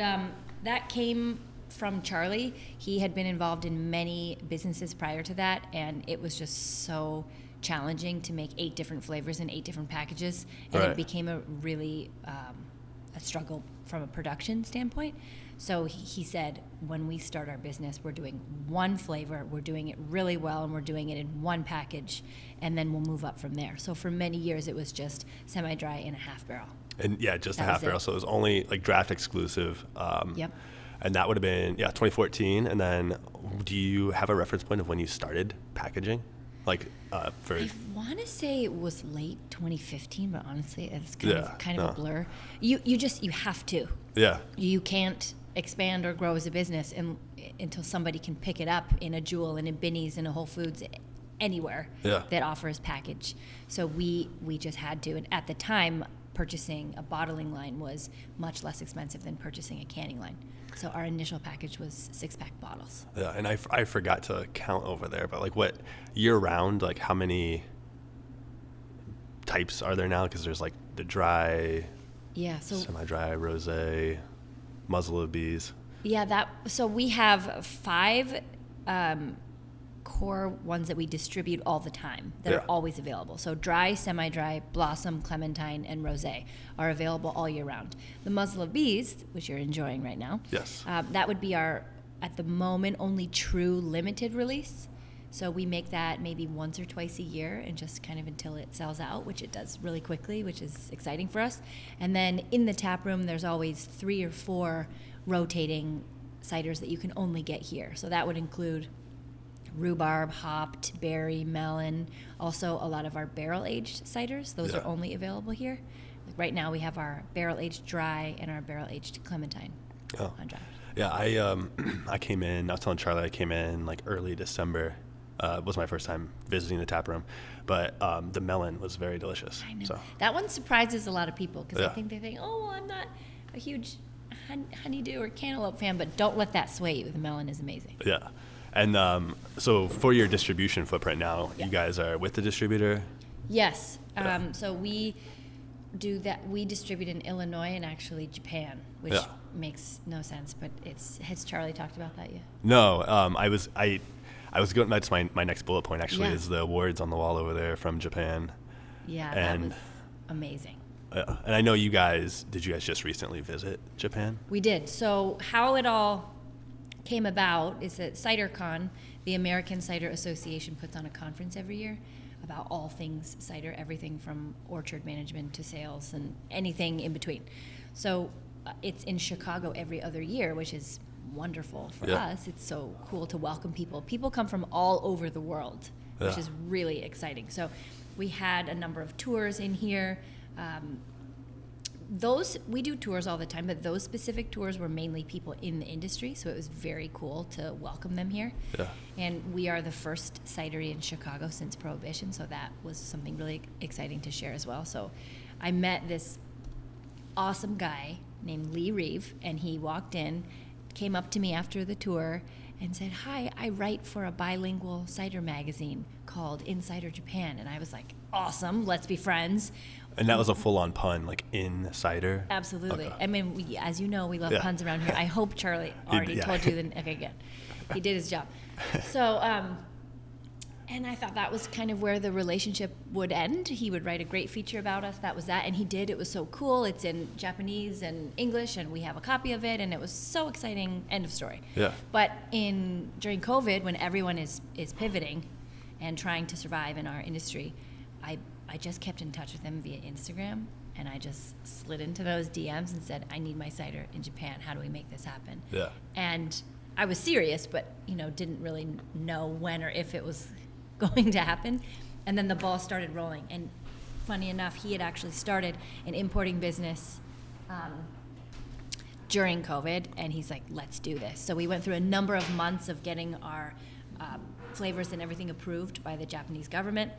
that came from Charlie. He had been involved in many businesses prior to that, and it was just so challenging to make 8 different flavors in 8 different packages. And Right. it became a really a struggle from a production standpoint. So he said, when we start our business, we're doing one flavor, we're doing it really well, and we're doing it in one package, and then we'll move up from there. So for many years, it was just semi-dry in a half barrel. And yeah, just a That half was barrel. it. So it was only like draft exclusive. Yep. And that would have been 2014. And then, do you have a reference point of when you started packaging, like for? I want to say it was late 2015, but honestly, it's kind of no. a blur. You have to. Yeah. You can't expand or grow as a business until somebody can pick it up in a Jewel and in Binny's and a Whole Foods, anywhere Yeah. that offers package. So we just had to. And at the time, purchasing a bottling line was much less expensive than purchasing a canning line. So our initial package was 6-pack bottles. Yeah, and I forgot to count over there, but like what year round, like how many types are there now? Because there's like the dry, Yeah. So semi-dry, rosé, muzzle of bees. yeah, so we have 5 core ones that we distribute all the time that Yeah. are always available. So dry, semi-dry, blossom, clementine, and rosé are available all year round. The muzzle of bees, which you're enjoying right now, Yes. that would be our, at the moment, only true limited release. So we make that maybe once or twice a year, and just kind of until it sells out, which it does really quickly, which is exciting for us. And then in the tap room, there's always 3 or 4 rotating ciders that you can only get here. So that would include rhubarb, hopped, berry, melon. Also, a lot of our barrel-aged ciders. Those Yeah. are only available here. Like right now, we have our barrel-aged dry and our barrel-aged clementine Oh. on draft. Yeah, I came in. I was telling Charlie I came in like early December. Was my first time visiting the tap room, but the melon was very delicious. I know. So That one surprises a lot of people because Yeah. I think they think, oh, well, I'm not a huge honeydew or cantaloupe fan, but don't let that sway you. The melon is amazing. yeah, and so for your distribution footprint now, Yeah. you guys are with the distributor. Yes. Yeah. So we do that. We distribute in Illinois and actually Japan, which Yeah. makes no sense. But has Charlie talked about that yet? No, I was going. That's my next bullet point actually Yeah. is the awards on the wall over there from Japan. Yeah, And- that was amazing. And I know you guys. Did you guys just recently visit Japan? We did. So how it all came about is that CiderCon, the American Cider Association, puts on a conference every year about all things cider, everything from orchard management to sales and anything in between. So it's in Chicago every other year, which is wonderful for Yeah. us. It's so cool to welcome people. People come from all over the world, which Yeah. is really exciting. So we had a number of tours in here. Those, we do tours all the time, but those specific tours were mainly people in the industry, so it was very cool to welcome them here. Yeah. And we are the first cidery in Chicago since Prohibition, so that was something really exciting to share as well. So I met this awesome guy named Lee Reeve, and he walked in, came up to me after the tour, and said, "Hi, I write for a bilingual cider magazine called Insider Japan." And I was like, "Awesome, let's be friends." And that was a full-on pun, like in cider. Absolutely. Okay. I mean, as you know, we love Yeah. puns around here. I hope Charlie already yeah. told you. Okay, good. He did his job. So, and I thought that was kind of where the relationship would end. He would write a great feature about us. That was that. And he did. It was so cool. It's in Japanese and English, and we have a copy of it. And it was so exciting. End of story. Yeah. But during COVID, when everyone is pivoting and trying to survive in our industry, I just kept in touch with him via Instagram, and I just slid into those DMs and said, "I need my cider in Japan. How do we make this happen?" Yeah. And I was serious, but didn't really know when or if it was going to happen. And then the ball started rolling. And funny enough, he had actually started an importing business during COVID, and he's like, "Let's do this." So we went through a number of months of getting our flavors and everything approved by the Japanese government.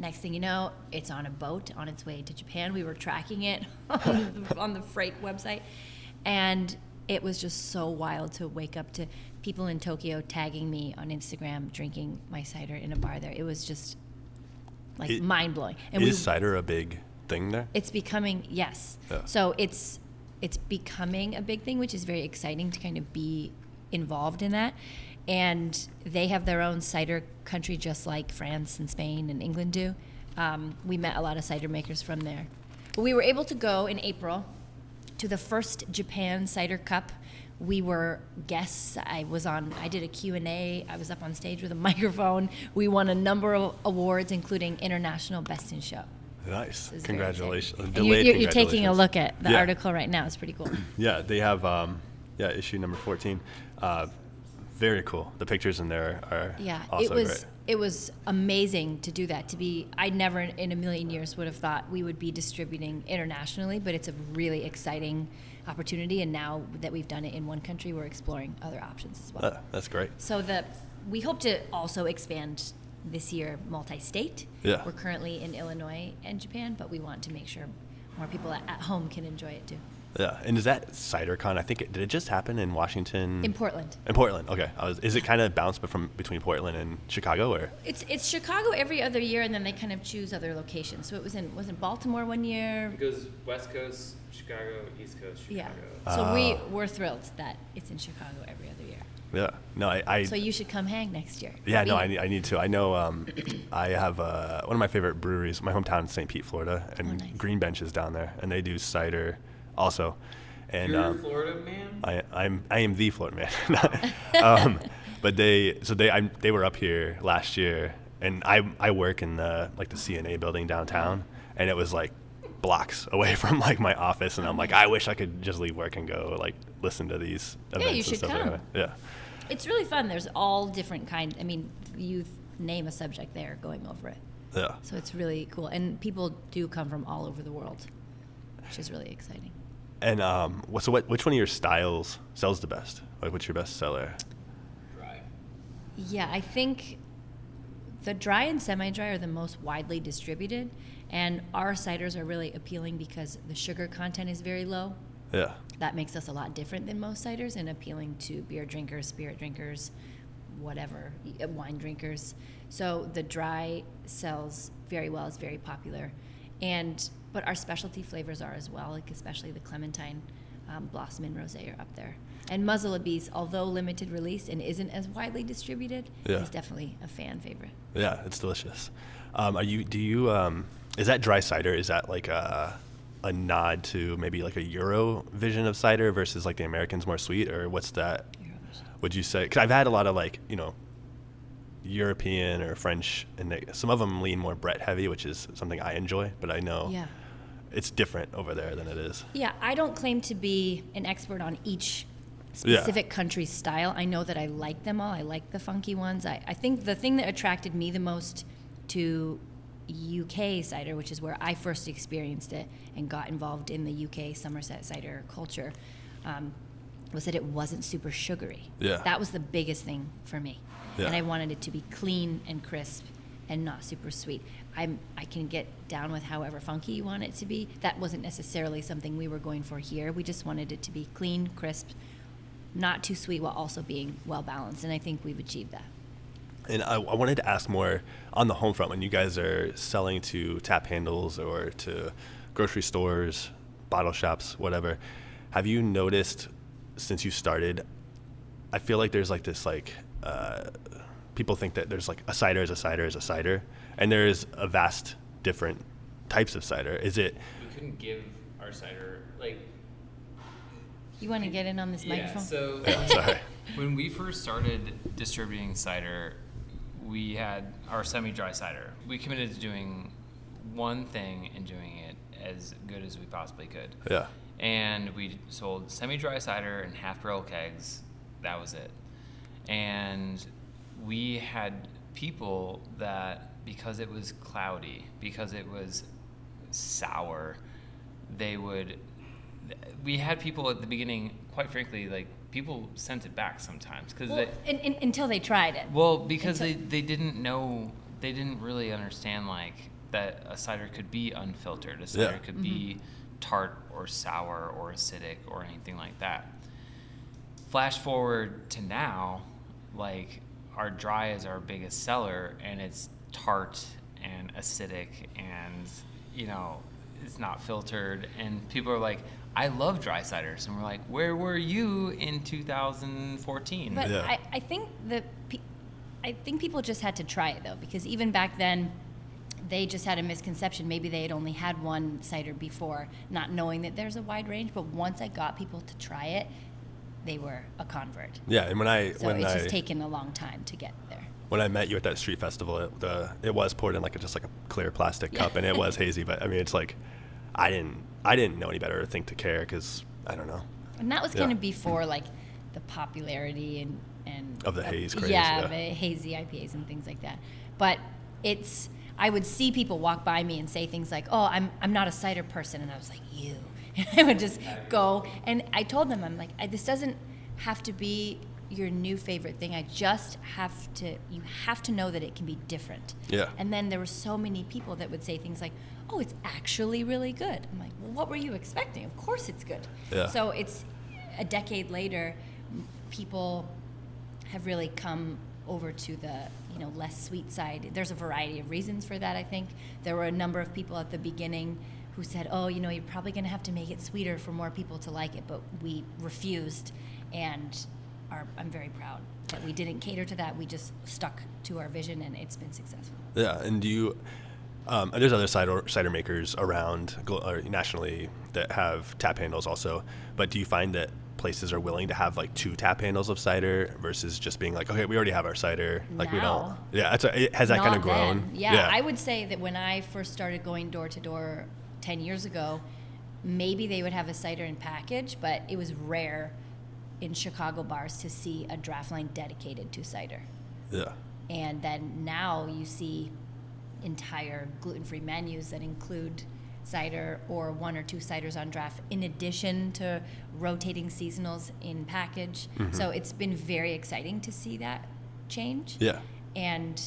Next thing you know, it's on a boat on its way to Japan. We were tracking it on the freight website, and it was just so wild to wake up to people in Tokyo tagging me on Instagram drinking my cider in a bar there. It was just like mind-blowing. And Is cider a big thing there? it's becoming, yes. Yeah. So it's becoming a big thing, which is very exciting to kind of be involved in that. And they have their own cider country, just like France and Spain and England do. We met a lot of cider makers from there. But we were able to go in April to the first Japan Cider Cup. We were guests. I did a Q&A. I was up on stage with a microphone. We won a number of awards, including International Best in Show. Nice. This is very Congratulations. exciting. Delayed And you're taking a congratulations. look at the Yeah. article right now. It's pretty cool. Yeah, they have issue number 14. Very cool. The pictures in there are Yeah, also great. it was amazing to do that. I never in a million years would have thought we would be distributing internationally, but it's a really exciting opportunity. And now that we've done it in one country, we're exploring other options as well. That's great. So we hope to also expand this year multi-state. Yeah. We're currently in Illinois and Japan, but we want to make sure more people at home can enjoy it too. Yeah, and is that CiderCon? I think did it just happen in Washington? In Portland. In Portland, okay. Is it kind of bounced between Portland and Chicago, or? It's Chicago every other year, and then they kind of choose other locations. So it was in Baltimore one year. It goes West Coast, Chicago, East Coast, Chicago. Yeah. So we're thrilled that it's in Chicago every other year. Yeah. No, I So you should come hang next year. yeah, no, I need to. I know I have one of my favorite breweries. My hometown is St. Pete, Florida, and nice. Green Bench is down there, and they do cider also. And You're a Florida man? I am the Florida man. But they were up here last year, and I work in the CNA building downtown, and it was like blocks away from like my office, and I'm like, I wish I could just leave work and go like listen to these events you and should stuff. come. Like that. Yeah. It's really fun. There's all different kinds. I mean, you name a subject there, going over it. Yeah. So it's really cool, and people do come from all over the world, which is really exciting. And which one of your styles sells the best? Like, what's your best seller? Dry. Yeah, I think the dry and semi-dry are the most widely distributed, and our ciders are really appealing because the sugar content is very low. Yeah. That makes us a lot different than most ciders and appealing to beer drinkers, spirit drinkers, whatever, wine drinkers. So the dry sells very well, it's very popular. But our specialty flavors are as well, like especially the Clementine, Blossom, and Rosé are up there. And Muzzle of Beast, although limited release and isn't as widely distributed, is definitely a fan favorite. Yeah, it's delicious. Is that dry cider? Is that like a nod to maybe like a Euro vision of cider versus like the American's more sweet, or what's that? Would you say? Because I've had a lot of European or French, and some of them lean more Brett heavy, which is something I enjoy, but I know it's different over there than it is. Yeah, I don't claim to be an expert on each specific country style. I know that I like them all. I like the funky ones. I think the thing that attracted me the most to UK cider, which is where I first experienced it and got involved in the UK Somerset cider culture, was that it wasn't super sugary. Yeah. That was the biggest thing for me. Yeah. And I wanted it to be clean and crisp and not super sweet. I can get down with however funky you want it to be. That wasn't necessarily something we were going for here. We just wanted it to be clean, crisp, not too sweet, while also being well balanced. And I think we've achieved that. And I wanted to ask more on the home front, when you guys are selling to tap handles or to grocery stores, bottle shops, whatever, have you noticed since you started, I feel like there's like this people think that there's like a cider is a cider is a cider, and there is a vast different types of cider. Is it? We couldn't give our cider like. You want to get in on this microphone? So Sorry. when we first started distributing cider, we had our semi-dry cider. We committed to doing one thing and doing it as good as we possibly could. Yeah. And we sold semi-dry cider in half-barrel kegs. That was it. And we had people that, because it was cloudy, because it was sour, we had people at the beginning, quite frankly, like, people sent it back sometimes. Until they tried it. Well, because they didn't know, they didn't really understand, like, that a cider could be unfiltered. A cider could be tart or sour or acidic or anything like that. Flash forward to now, like, our dry is our biggest seller, and it's tart and acidic, and, you know, it's not filtered, and people are like, I love dry ciders, and we're like, where were you in 2014? But Yeah. I think I think people just had to try it, though, because even back then, they just had a misconception. Maybe they had only had one cider before, not knowing that there's a wide range. But once I got people to try it, they were a convert. Yeah, and It's just taken a long time to get there. when I met you at that street festival, it was poured in just a clear plastic cup, and it was hazy. But I mean, it's like I didn't know any better or think to care, because I don't know. And that was kind of before the popularity and of the haze craze. Yeah, the hazy IPAs and things like that. But I would see people walk by me and say things like, "Oh, I'm not a cider person," and I was like, "You." And I would just go, and I told them, I'm like, this doesn't have to be your new favorite thing. You have to know that it can be different. Yeah. And then there were so many people that would say things like, "Oh, it's actually really good." I'm like, "Well, what were you expecting? Of course it's good." Yeah. So it's a decade later, people have really come over to the less sweet side. There's a variety of reasons for that. I think there were a number of people at the beginning who said, "Oh, you're probably going to have to make it sweeter for more people to like it," but we refused, and I'm very proud that we didn't cater to that. We just stuck to our vision, and it's been successful. Yeah, and do you? There's other cider makers around nationally that have tap handles also, but do you find that places are willing to have 2 tap handles of cider versus just being like, okay, we already have our cider, we don't? Now. Yeah, has that kind of grown? Then. Yeah, I would say that when I first started going door to door 10 years ago, maybe they would have a cider in package, but it was rare in Chicago bars to see a draft line dedicated to cider. Yeah. And then now you see entire gluten-free menus that include cider or 1 or 2 ciders on draft, in addition to rotating seasonals in package. Mm-hmm. So it's been very exciting to see that change. Yeah. And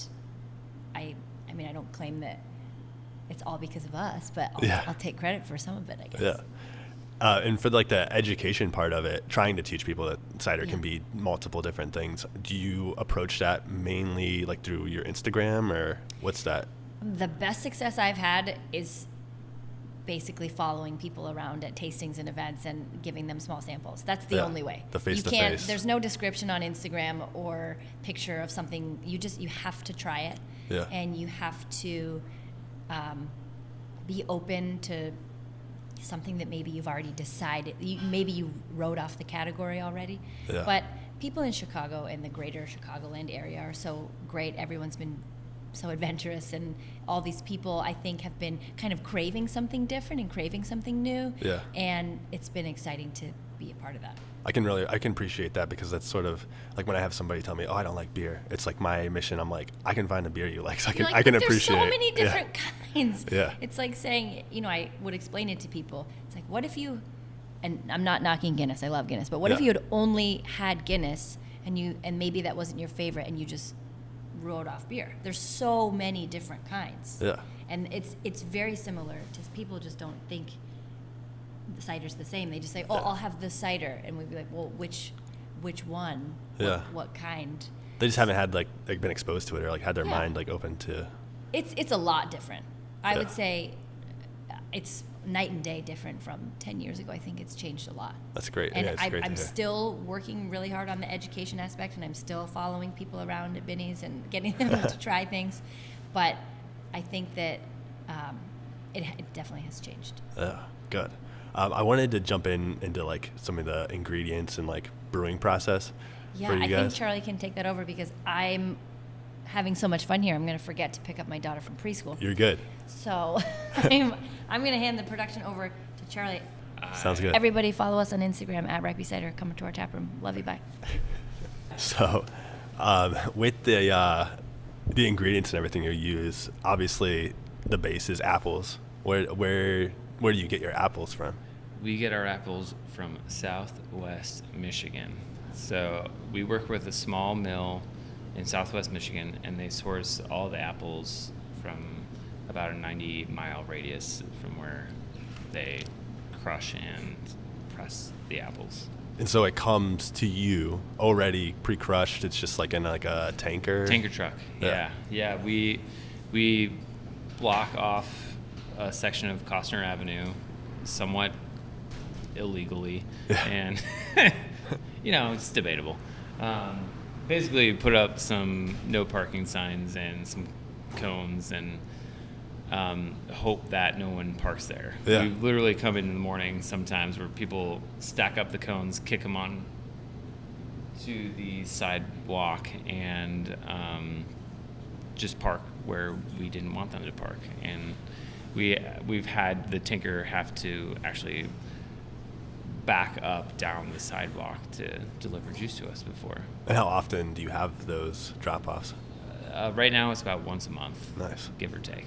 I mean, I don't claim that it's all because of us, but I'll take credit for some of it, I guess. Yeah. And for the education part of it, trying to teach people that cider can be multiple different things, do you approach that mainly through your Instagram, or what's that? The best success I've had is basically following people around at tastings and events and giving them small samples. That's the only way. The face-to-face. There's no description on Instagram or picture of something. You have to try it. Yeah. And you have to be open to something that maybe you've already decided. Maybe you wrote off the category already. Yeah. But people in Chicago and the greater Chicagoland area are so great. Everyone's been so adventurous, and all these people I think have been kind of craving something different and craving something new. Yeah. And it's been exciting to be a part of that. I can appreciate that, because that's sort of like when I have somebody tell me, oh, I don't like beer. It's like my mission. I'm like, I can find a beer you like, so I can appreciate. There's so many different kinds. Yeah. It's like saying, I would explain it to people. It's like, what if you, and I'm not knocking Guinness, I love Guinness, but what if you had only had Guinness and maybe that wasn't your favorite and you just wrote off beer? There's so many different kinds. Yeah. And it's very similar to, people just don't think the cider's the same. They just say, I'll have this cider, and we'd be like, well, which one? Yeah. What kind? They just haven't had been exposed to it, or like had their mind open to. It's a lot different. I would say it's night and day different from 10 years ago. I think it's changed a lot. That's great. And it's great to I'm hear. still working really hard on the education aspect, and I'm still following people around at Binny's and getting them to try things. But I think that it definitely has changed. Yeah, good. I wanted to jump into like some of the ingredients and like brewing process for you I guys. think Charlie can take that over, because I'm having so much fun here. I'm going to forget to pick up my daughter from preschool. You're good. So I'm going to hand the production over to Charlie. Sounds good. Everybody follow us on Instagram at Right Bee Cider. Come to our tap room. Love you. Bye. So, with the ingredients and everything you use, obviously the base is apples. Where do you get your apples from? We get our apples from Southwest Michigan. So we work with a small mill in Southwest Michigan, and they source all the apples from about a 90-mile radius from where they crush and press the apples. And so it comes to you already pre-crushed. It's just like in like a tanker. Tanker truck. Yeah. We block off a section of Costner Avenue, somewhat illegally, and it's debatable. Basically, we put up some no parking signs and some cones, and hope that no one parks there. Yeah. We literally come in the morning sometimes where people stack up the cones, kick them on to the sidewalk, and just park where we didn't want them to park. And we've had the tinker have to actually back up down the sidewalk to deliver juice to us before. And how often do you have those drop-offs? Right now it's about once a month. Nice. Give or take.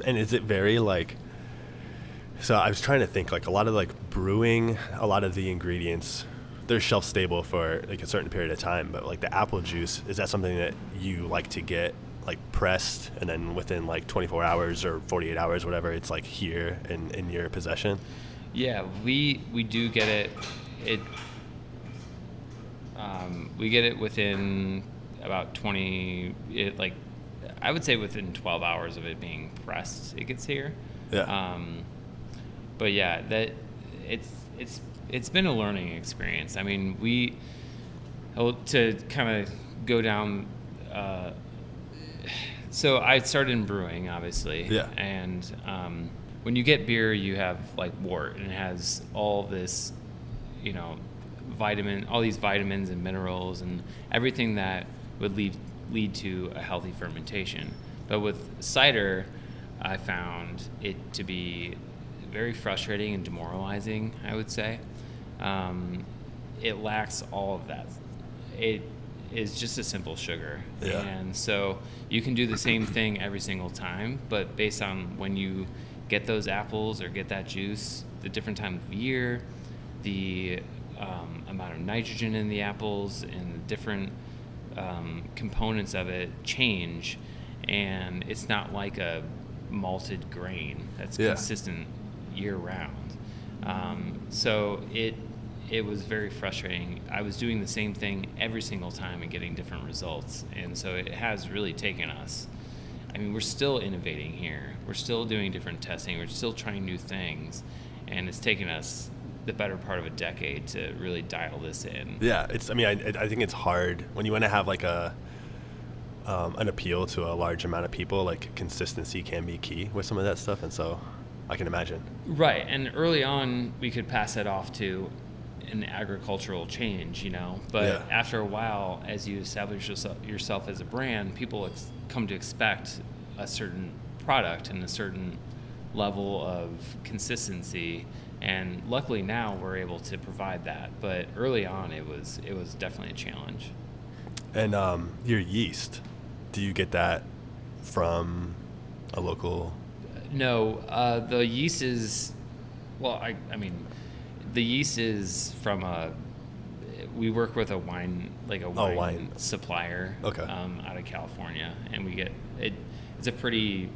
And is it very like, so I was trying to think, like a lot of like brewing, a lot of the ingredients, they're shelf stable for like a certain period of time, but like the apple juice, is that something that you like to get like pressed and then within like 24 hours or 48 hours, whatever, it's like here in your possession? Yeah, we do get it. We get it within about 20, I would say within 12 hours of it being pressed, it gets here. Yeah. But yeah, that it's been a learning experience. I mean, to kind of go down. So I started in brewing, obviously. Yeah. And when you get beer, you have like wort, and it has all this, all these vitamins and minerals and everything that would lead to a healthy fermentation. But with cider, I found it to be very frustrating and demoralizing, I would say. It lacks all of that. It is just a simple sugar. Yeah. And so you can do the same thing every single time, but based on when you get those apples or get that juice, the different time of year, the amount of nitrogen in the apples, and the different components of it change, and it's not like a malted grain that's consistent year round. So it was very frustrating. I was doing the same thing every single time and getting different results, and so it has really taken us. I mean, we're still innovating here. We're still doing different testing. We're still trying new things, and it's taken us the better part of a decade to really dial this in. Yeah, I think it's hard when you want to have like an appeal to a large amount of people. Like consistency can be key with some of that stuff, and so I can imagine. Right, and early on we could pass that off to, an agricultural change, But Yeah. after a while, as you establish yourself as a brand, people come to expect a certain product and a certain level of consistency. And luckily now we're able to provide that. But early on, it was definitely a challenge. And your yeast, do you get that from a local? No, the yeast is, well, I mean, the yeast is from we work with a wine supplier, Okay. out of California, and we get it. It's a pretty,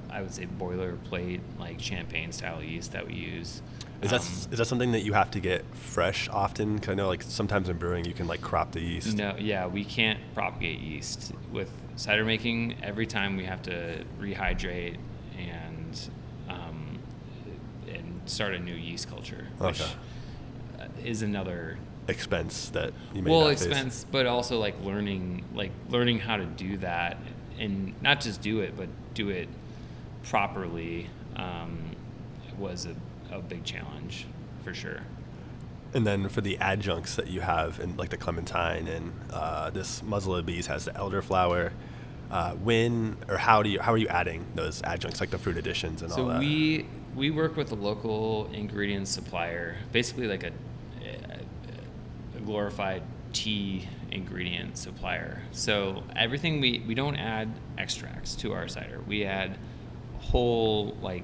I would say, boilerplate, like champagne style yeast that we use. Is that something that you have to get fresh often? Because I know like sometimes in brewing you can like crop the yeast. No, yeah, we can't propagate yeast with cider making. Every time we have to rehydrate and start a new yeast culture, which is another Expense that you may not face. expense, but also like learning how to do that, and not just do it, but do it properly, was a big challenge for sure. And then for the adjuncts that you have in like the clementine and this muzzle of bees has the elderflower, how are you adding those adjuncts like the fruit additions and all that? So we work with a local ingredient supplier, basically like a glorified tea ingredient supplier. So everything we don't add extracts to our cider. We add whole, like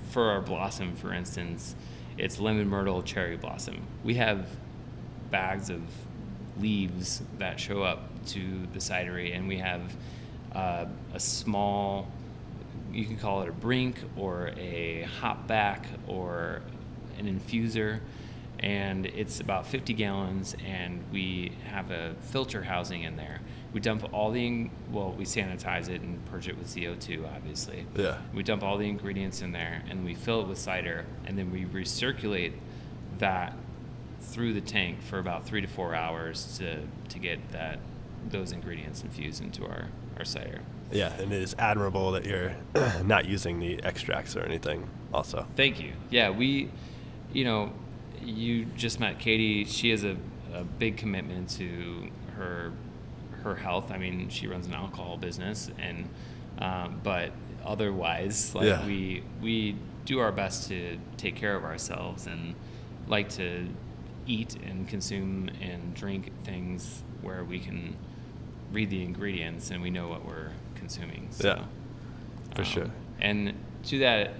for our blossom, for instance, it's lemon myrtle cherry blossom. We have bags of leaves that show up to the cidery, and we have a small, you can call it a brink or a hop back or an infuser, and it's about 50 gallons, and we have a filter housing in there. We dump all we sanitize it and purge it with CO2, obviously. Yeah. We dump all the ingredients in there, and we fill it with cider, and then we recirculate that through the tank for about 3 to 4 hours to get those ingredients infused into our cider. Yeah, and it is admirable that you're not using the extracts or anything also. Thank you. Yeah, you just met Katie. She has a big commitment to her health. I mean, she runs an alcohol business, and but otherwise, we do our best to take care of ourselves and like to eat and consume and drink things where we can read the ingredients and we know what we're consuming. So, yeah, for sure. And to that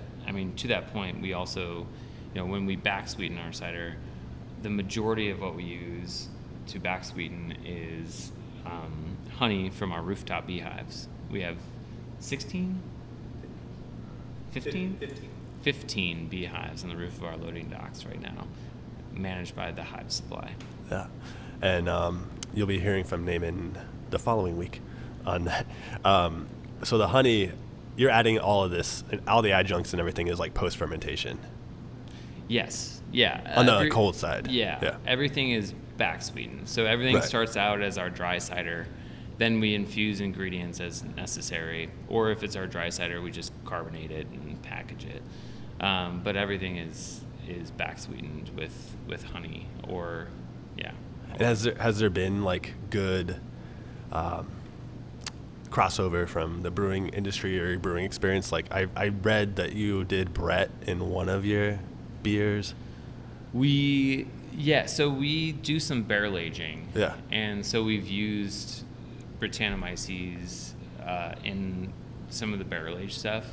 point, we also, when we back sweeten our cider, the majority of what we use to back sweeten is honey from our rooftop beehives. We have 15 beehives on the roof of our loading docks right now, managed by the hive supply. Yeah, and you'll be hearing from Naaman the following week on that. So the honey, you're adding all of this, and all the adjuncts and everything is like post-fermentation. Yes. Yeah. On the cold side. Yeah. Everything is back sweetened. So everything Right. starts out as our dry cider. Then we infuse ingredients as necessary. Or if it's our dry cider, we just carbonate it and package it. But everything is back sweetened with honey or, yeah. And has there been like good crossover from the brewing industry or your brewing experience? Like I read that you did Brett in one of your beers. So we do some barrel aging. Yeah. And so we've used Brettanomyces in some of the barrel aged stuff.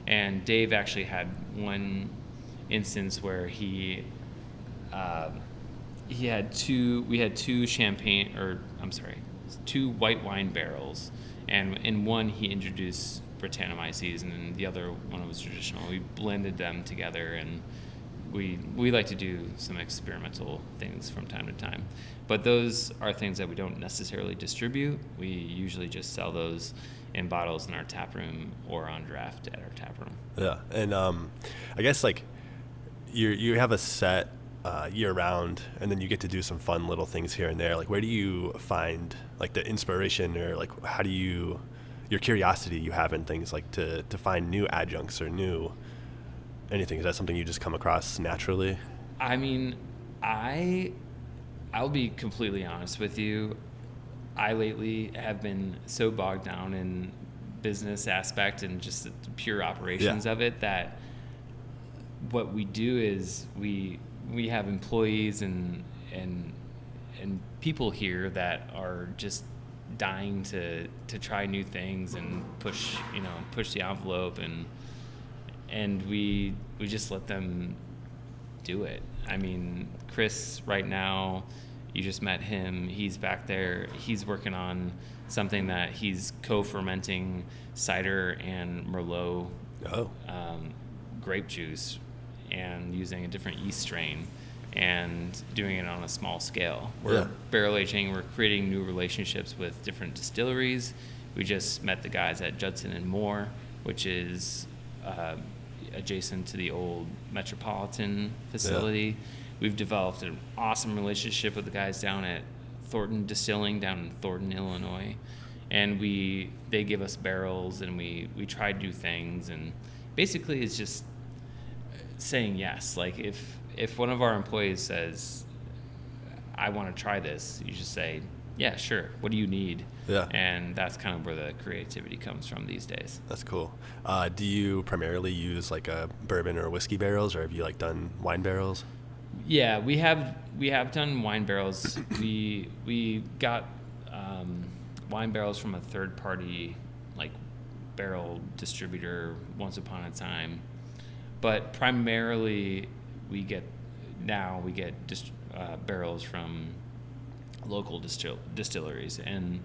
And Dave actually had one instance where we had two white wine barrels, and in one he introduced Brettanomyces, and then the other one was traditional. We blended them together, and we like to do some experimental things from time to time. But those are things that we don't necessarily distribute. We usually just sell those in bottles in our tap room or on draft at our tap room. Yeah, and I guess like you have a set year round, and then you get to do some fun little things here and there. Like, where do you find like the inspiration, or like how do your curiosity you have in things like to find new adjuncts or new anything? Is that something you just come across naturally? I mean, I'll be completely honest with you. I lately have been so bogged down in business aspect and just the pure operations of it that what we do is we have employees and people here that are just dying to try new things and push the envelope, and we just let them do it. I mean, Chris right now, you just met him. He's back there. He's working on something that he's co-fermenting cider and Merlot grape juice and using a different yeast strain and doing it on a small scale. We're barrel aging. We're creating new relationships with different distilleries. We just met the guys at Judson and Moore, which is adjacent to the old Metropolitan facility. We've developed an awesome relationship with the guys down at Thornton Distilling down in Thornton, Illinois. And they give us barrels, and we try new things. And basically it's just saying yes. Like if one of our employees says, I want to try this, you just say, yeah, sure. What do you need? Yeah. And that's kind of where the creativity comes from these days. That's cool. Do you primarily use like a bourbon or whiskey barrels, or have you like done wine barrels? Yeah, we have done wine barrels. We got wine barrels from a third party like barrel distributor once upon a time, but primarily we get barrels from local distilleries, and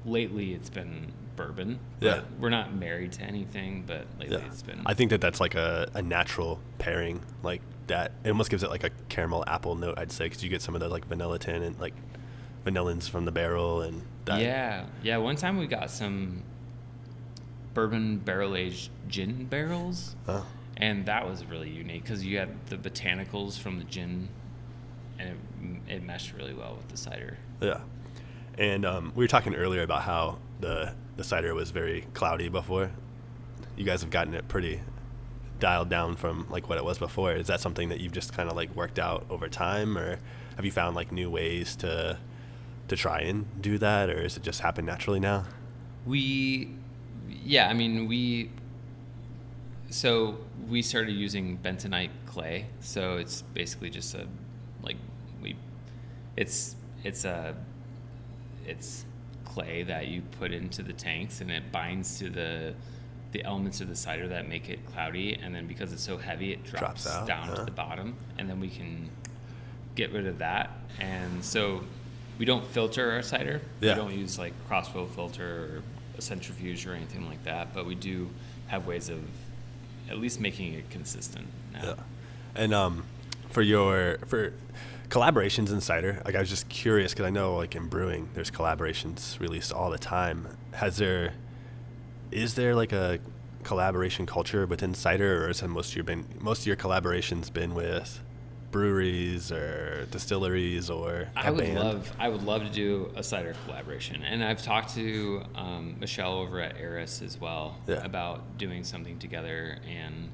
lately it's been bourbon. Yeah, we're not married to anything, but lately it's been. I think that's like a natural pairing, like that. It almost gives it like a caramel apple note, I'd say, because you get some of the like vanilla tin and like vanillins from the barrel and that. Yeah. One time we got some bourbon barrel aged gin barrels, and that was really unique because you had the botanicals from the gin, and it meshed really well with the cider. Yeah. And we were talking earlier about how the cider was very cloudy before. You guys have gotten it pretty dialed down from like what it was before. Is that something that you've just kind of like worked out over time, or have you found like new ways to try and do that, or is it just happen naturally now? We started using bentonite clay. So it's basically just it's clay that you put into the tanks, and it binds to the elements of the cider that make it cloudy, and then because it's so heavy, it drops down to the bottom, and then we can get rid of that. And so we don't filter our cider. We don't use like crossflow filter or a centrifuge or anything like that, but we do have ways of at least making it consistent now. Yeah. And for collaborations in cider, like I was just curious because I know like in brewing there's collaborations released all the time. Is there like a collaboration culture within cider, or has most of your collaborations been with breweries or distilleries or I would love to do a cider collaboration, and I've talked to Michelle over at Eris as well about doing something together, and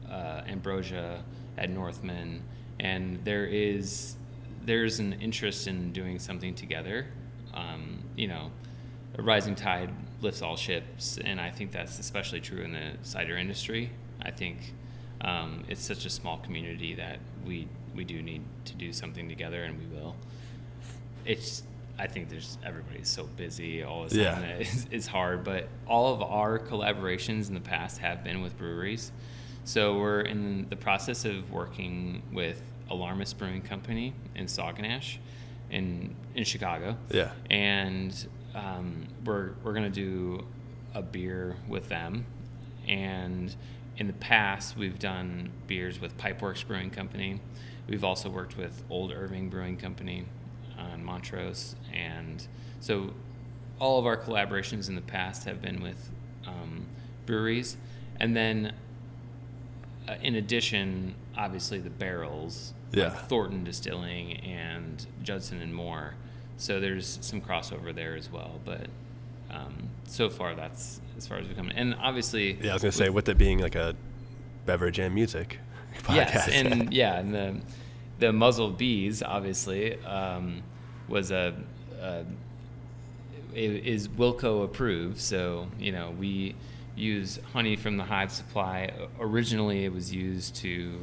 Ambrosia at Northman, and there's an interest in doing something together. A rising tide lifts all ships, and I think that's especially true in the cider industry. I think it's such a small community that we do need to do something together, and we will. I think everybody's so busy all the time that it's hard, but all of our collaborations in the past have been with breweries. So we're in the process of working with Alarmist Brewing Company in Sauganash in Chicago. Yeah. And we're going to do a beer with them. And in the past, we've done beers with Pipeworks Brewing Company. We've also worked with Old Irving Brewing Company on Montrose. And so all of our collaborations in the past have been with breweries. And then in addition, obviously the barrels, like Thornton Distilling and Judson and Moore. So there's some crossover there as well. But so far, that's as far as we've come. And obviously... Yeah, I was going to say, with it being like a beverage and music. podcast. Yes, and the muzzle bees obviously was is Wilco approved. So we use honey from the hive supply. Originally, it was used to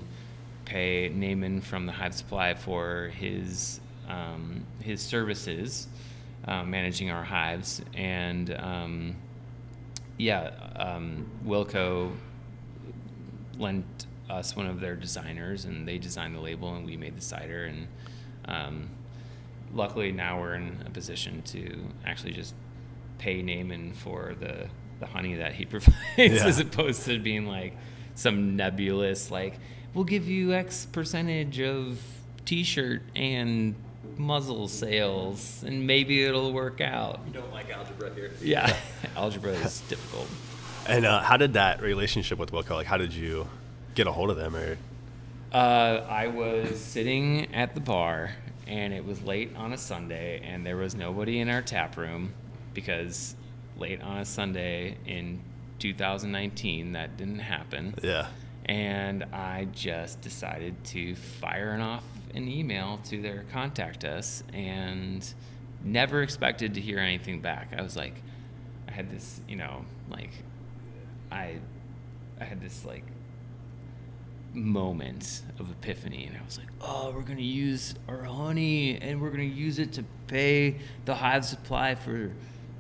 pay Naaman from the hive supply for his services, managing our hives, and Wilco lent us one of their designers, and they designed the label, and we made the cider. And luckily, now we're in a position to actually just pay Naaman for the honey that he provides, as opposed to being like some nebulous, like, we'll give you X percentage of T-shirt and muzzle sales, and maybe it'll work out. You don't like algebra here. Yeah, algebra is difficult. And how did that relationship with Wilco, like, how did you get a hold of them? Or I was sitting at the bar, and it was late on a Sunday, and there was nobody in our tap room, because late on a Sunday in 2019, that didn't happen. Yeah. And I just decided to fire off an email to their contact us, and never expected to hear anything back. I was like, I had this, I had this like moment of epiphany, and I was like, oh, we're gonna use our honey, and we're gonna use it to pay the hive supply for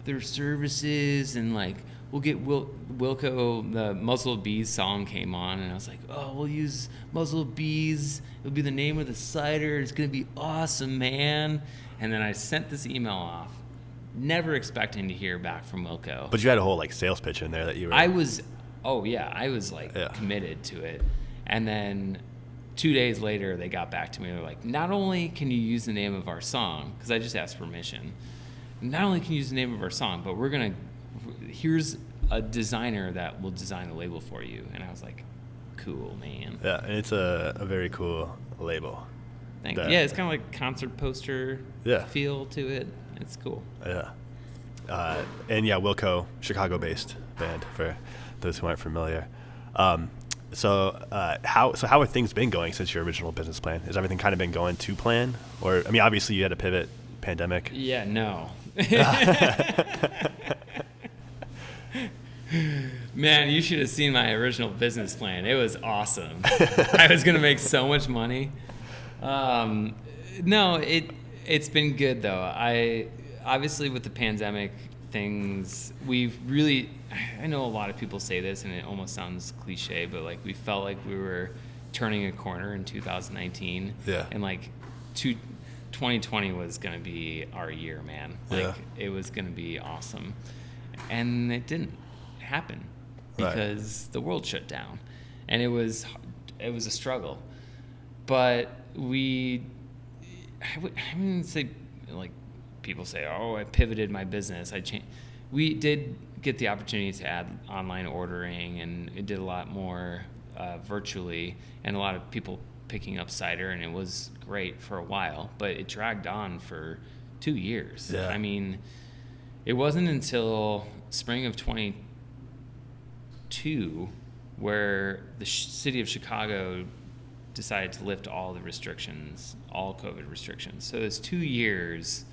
their services, and like we'll get Wilco. The Muzzle Bees song came on, and I was like, oh, we'll use Muzzle Bees, it'll be the name of the cider, it's gonna be awesome, man. And then I sent this email off, never expecting to hear back from Wilco. But you had a whole like sales pitch in there that you were. I was committed to it. And then 2 days later, they got back to me. They're like, not only can you use the name of our song, because I just asked permission, not only can you use the name of our song, but here's a designer that will design the label for you. And I was like, cool, man. Yeah, and it's a very cool label. Thank you. Yeah, it's kind of like concert poster feel to it. It's cool. Yeah. And Wilco, Chicago-based band for those who aren't familiar. So how have things been going since your original business plan? Has everything kind of been going to plan? Or, I mean, obviously you had to pivot, pandemic. Yeah, no. Man, you should have seen my original business plan. It was awesome. I was going to make so much money. No, it's been good though. Obviously with the pandemic things, I know a lot of people say this and it almost sounds cliche, but like we felt like we were turning a corner in 2019. Yeah. And like 2020 was going to be our year, man. Like it was going to be awesome. And it didn't happen because the world shut down, and it was a struggle. But I wouldn't say, like people say, oh, I pivoted my business. We did get the opportunity to add online ordering, and it did a lot more virtually, and a lot of people picking up cider, and it was great for a while, but it dragged on for 2 years. Yeah. I mean, it wasn't until spring of 2022 where the city of Chicago decided to lift all the restrictions, all COVID restrictions. So there's 2 years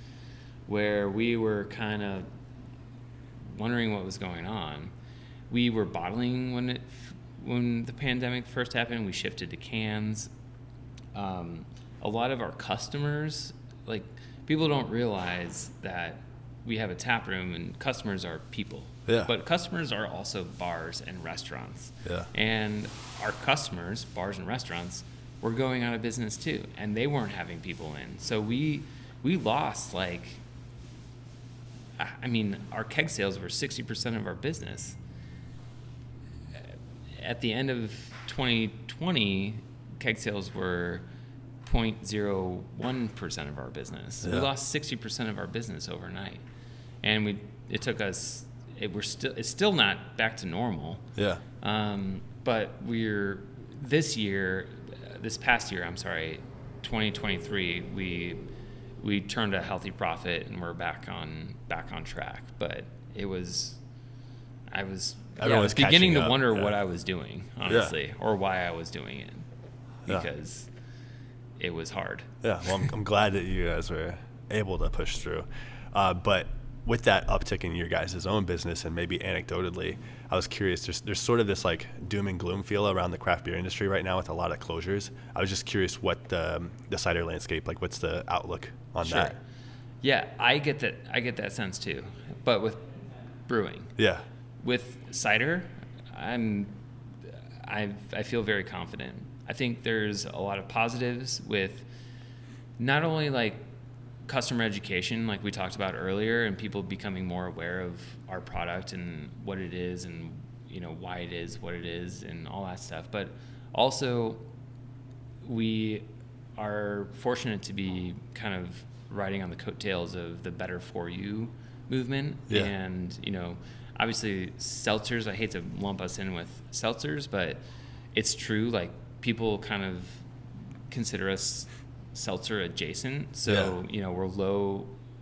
where we were kind of wondering what was going on. We were bottling when the pandemic first happened. We shifted to cans. A lot of our customers, like, people don't realize that we have a tap room and customers are people. Yeah. But customers are also bars and restaurants. Yeah. And our customers, bars and restaurants, were going out of business too, and they weren't having people in. So we lost, like, I mean, our keg sales were 60% of our business. At the end of 2020, keg sales were 0.01% of our business. Yeah. We lost 60% of our business overnight, and it took us. It's still not back to normal. Yeah. But this past year, 2023, we turned a healthy profit, and we're back on track. But I was Everyone's beginning catching to up. wonder Yeah. what I was doing, honestly, or why I was doing it. because it was hard. Yeah, well, I'm glad that you guys were able to push through. But with that uptick in your guys' own business, and maybe anecdotally, I was curious, there's sort of this like doom and gloom feel around the craft beer industry right now with a lot of closures. I was just curious what the cider landscape, like what's the outlook on Sure. that? Yeah, I get that sense too. But with brewing. Yeah. With cider, I feel very confident. I think there's a lot of positives with not only like customer education, like we talked about earlier, and people becoming more aware of our product and what it is, and why it is what it is, and all that stuff. But also, we are fortunate to be kind of riding on the coattails of the better for you movement. Yeah. And obviously seltzers, I hate to lump us in with seltzers, but it's true, like people kind of consider us seltzer adjacent. So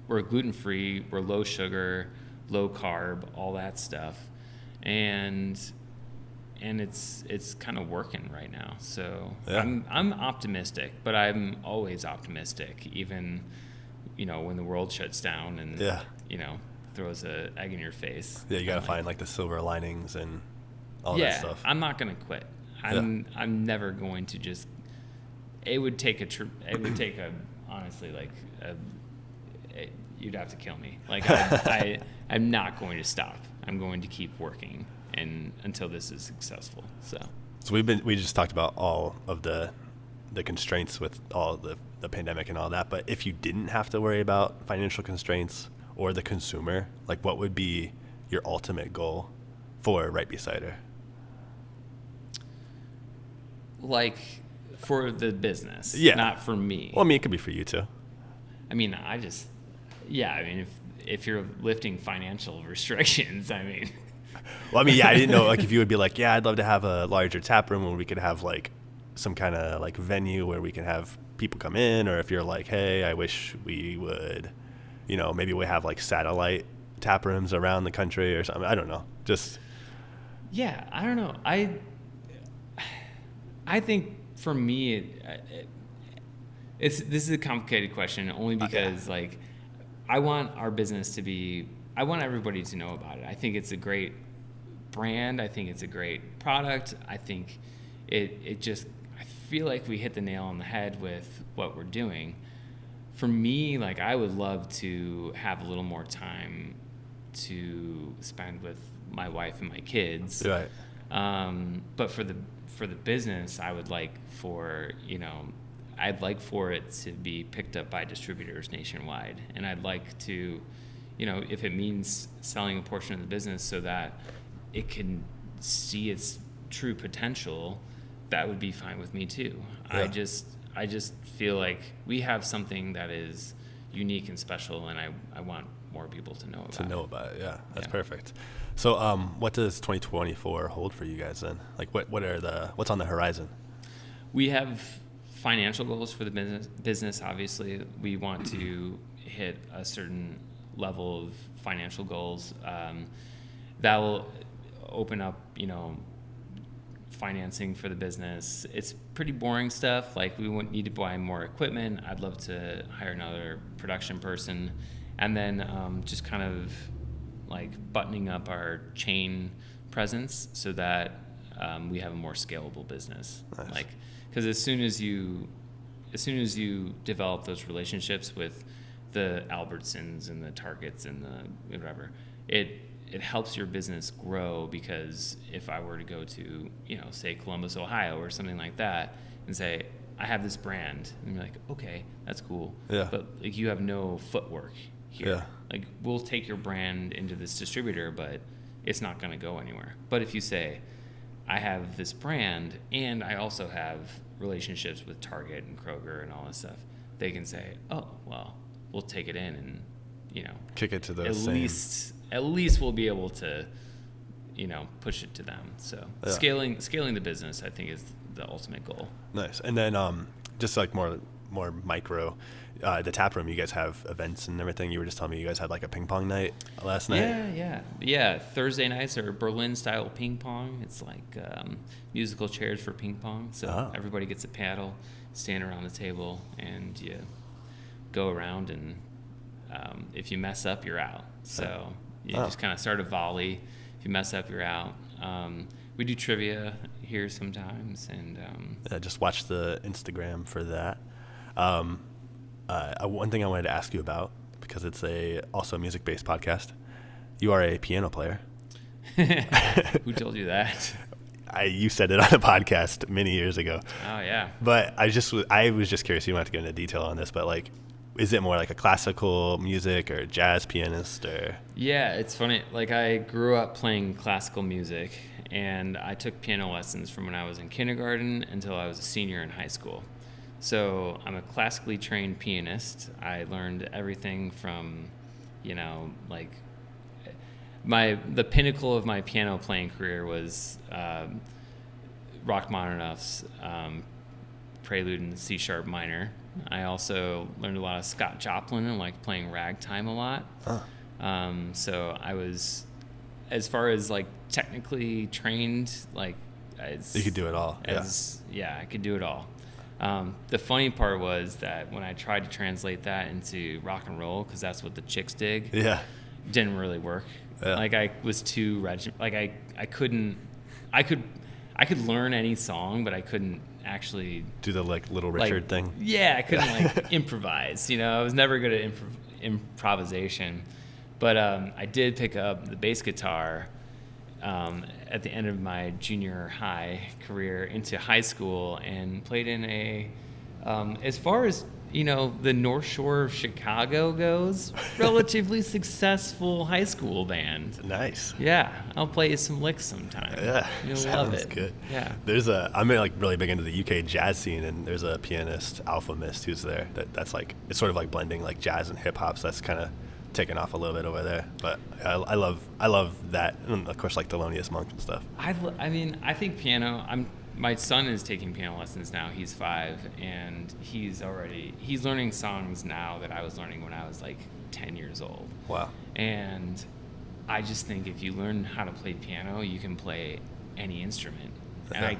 we're gluten-free, we're low sugar, low carb, all that stuff, and it's kind of working right now. So yeah. I'm optimistic, but I'm always optimistic, even when the world shuts down and throws an egg in your face. Yeah, you gotta find like the silver linings and all that stuff. I'm not gonna quit. I'm never going to just. It would take honestly, like you'd have to kill me. Like I'm not going to stop. I'm going to keep working until this is successful. So we just talked about all of the constraints with all the pandemic and all that. But if you didn't have to worry about financial constraints or the consumer, like what would be your ultimate goal for Right Bee Cider? Like for the business, not for me. Well, I mean, it could be for you too. I mean, if you're lifting financial restrictions, I mean. Well, I mean, I didn't know like if you would be like, I'd love to have a larger tap room where we could have like some kind of like venue where we can have people come in, or if you're like, hey, I wish we would, maybe we have like satellite tap rooms around the country or something. I don't know. Just. Yeah, I don't know. I think for me, this is a complicated question only because like I want our business I want everybody to know about it. I think it's a great brand. I think it's a great product. I think I feel like we hit the nail on the head with what we're doing. For me, like I would love to have a little more time to spend with my wife and my kids. Right. But for the business, I would like I'd like for it to be picked up by distributors nationwide. And I'd like to, if it means selling a portion of the business so that it can see its true potential, that would be fine with me too. Yeah. I just feel like we have something that is unique and special, and I want more people to know about it. Yeah, that's perfect. So what does 2024 hold for you guys then? Like what's on the horizon? We have financial goals for the business. Obviously, we want to hit a certain level of financial goals. That will open up, financing for the business. It's pretty boring stuff. Like we won't need to buy more equipment. I'd love to hire another production person, and then just kind of like buttoning up our chain presence so that we have a more scalable business. Nice. Like, because as soon as you develop those relationships with the Albertsons and the Targets and the whatever, it helps your business grow. Because if I were to go to, say Columbus, Ohio or something like that and say, I have this brand, and you're like, okay, that's cool. Yeah. But like you have no footwork here. Yeah. Like we'll take your brand into this distributor, but it's not going to go anywhere. But if you say, I have this brand and I also have relationships with Target and Kroger and all this stuff, they can say, oh, well, we'll take it in and, kick it to the at least we'll be able to, push it to them. So scaling the business, I think, is the ultimate goal. Nice. And then just like more more micro. The taproom, you guys have events and everything. You were just telling me you guys had like a ping pong night last night. Yeah. Thursday nights are Berlin style ping pong. It's like musical chairs for ping pong. So everybody gets a paddle, stand around the table, and you go around, and if you mess up, you're out. So you just kind of start a volley. If you mess up, you're out. We do trivia here sometimes, and just watch the Instagram for that. One thing I wanted to ask you about, because it's also a music-based podcast. You are a piano player. Who told you that? You said it on a podcast many years ago. Oh yeah. But I was just curious. You don't have to go into detail on this, but like, is it more like a classical music or jazz pianist or? Yeah, it's funny. Like, I grew up playing classical music, and I took piano lessons from when I was in kindergarten until I was a senior in high school. So I'm a classically trained pianist. I learned everything from, like, the pinnacle of my piano playing career was Rachmaninoff's Prelude in C sharp minor. I also learned a lot of Scott Joplin and like playing ragtime a lot. So I was, as far as like technically trained, like you could do it all. I could do it all. The funny part was that when I tried to translate that into rock and roll, because that's what the chicks dig, didn't really work. Like, I was too I could learn any song, but I couldn't actually do the like Little Richard thing. Yeah, I couldn't like improvise. I was never good at improvisation. But I did pick up the bass guitar at the end of my junior high career into high school, and played in a, as far as the North Shore of Chicago goes, relatively successful high school band. Nice. Yeah, I'll play you some licks sometime. Yeah, you'll love it. Good. Yeah. I'm like really big into the UK jazz scene, and there's a pianist, Alpha Mist, who's there. That's like, it's sort of like blending like jazz and hip hop. So that's kind of taken off a little bit over there. But I love that, and of course like Thelonious Monk and stuff. I think piano. My son is taking piano lessons now. He's 5, and he's learning songs now that I was learning when I was like 10 years old. Wow. And I just think if you learn how to play piano, you can play any instrument. And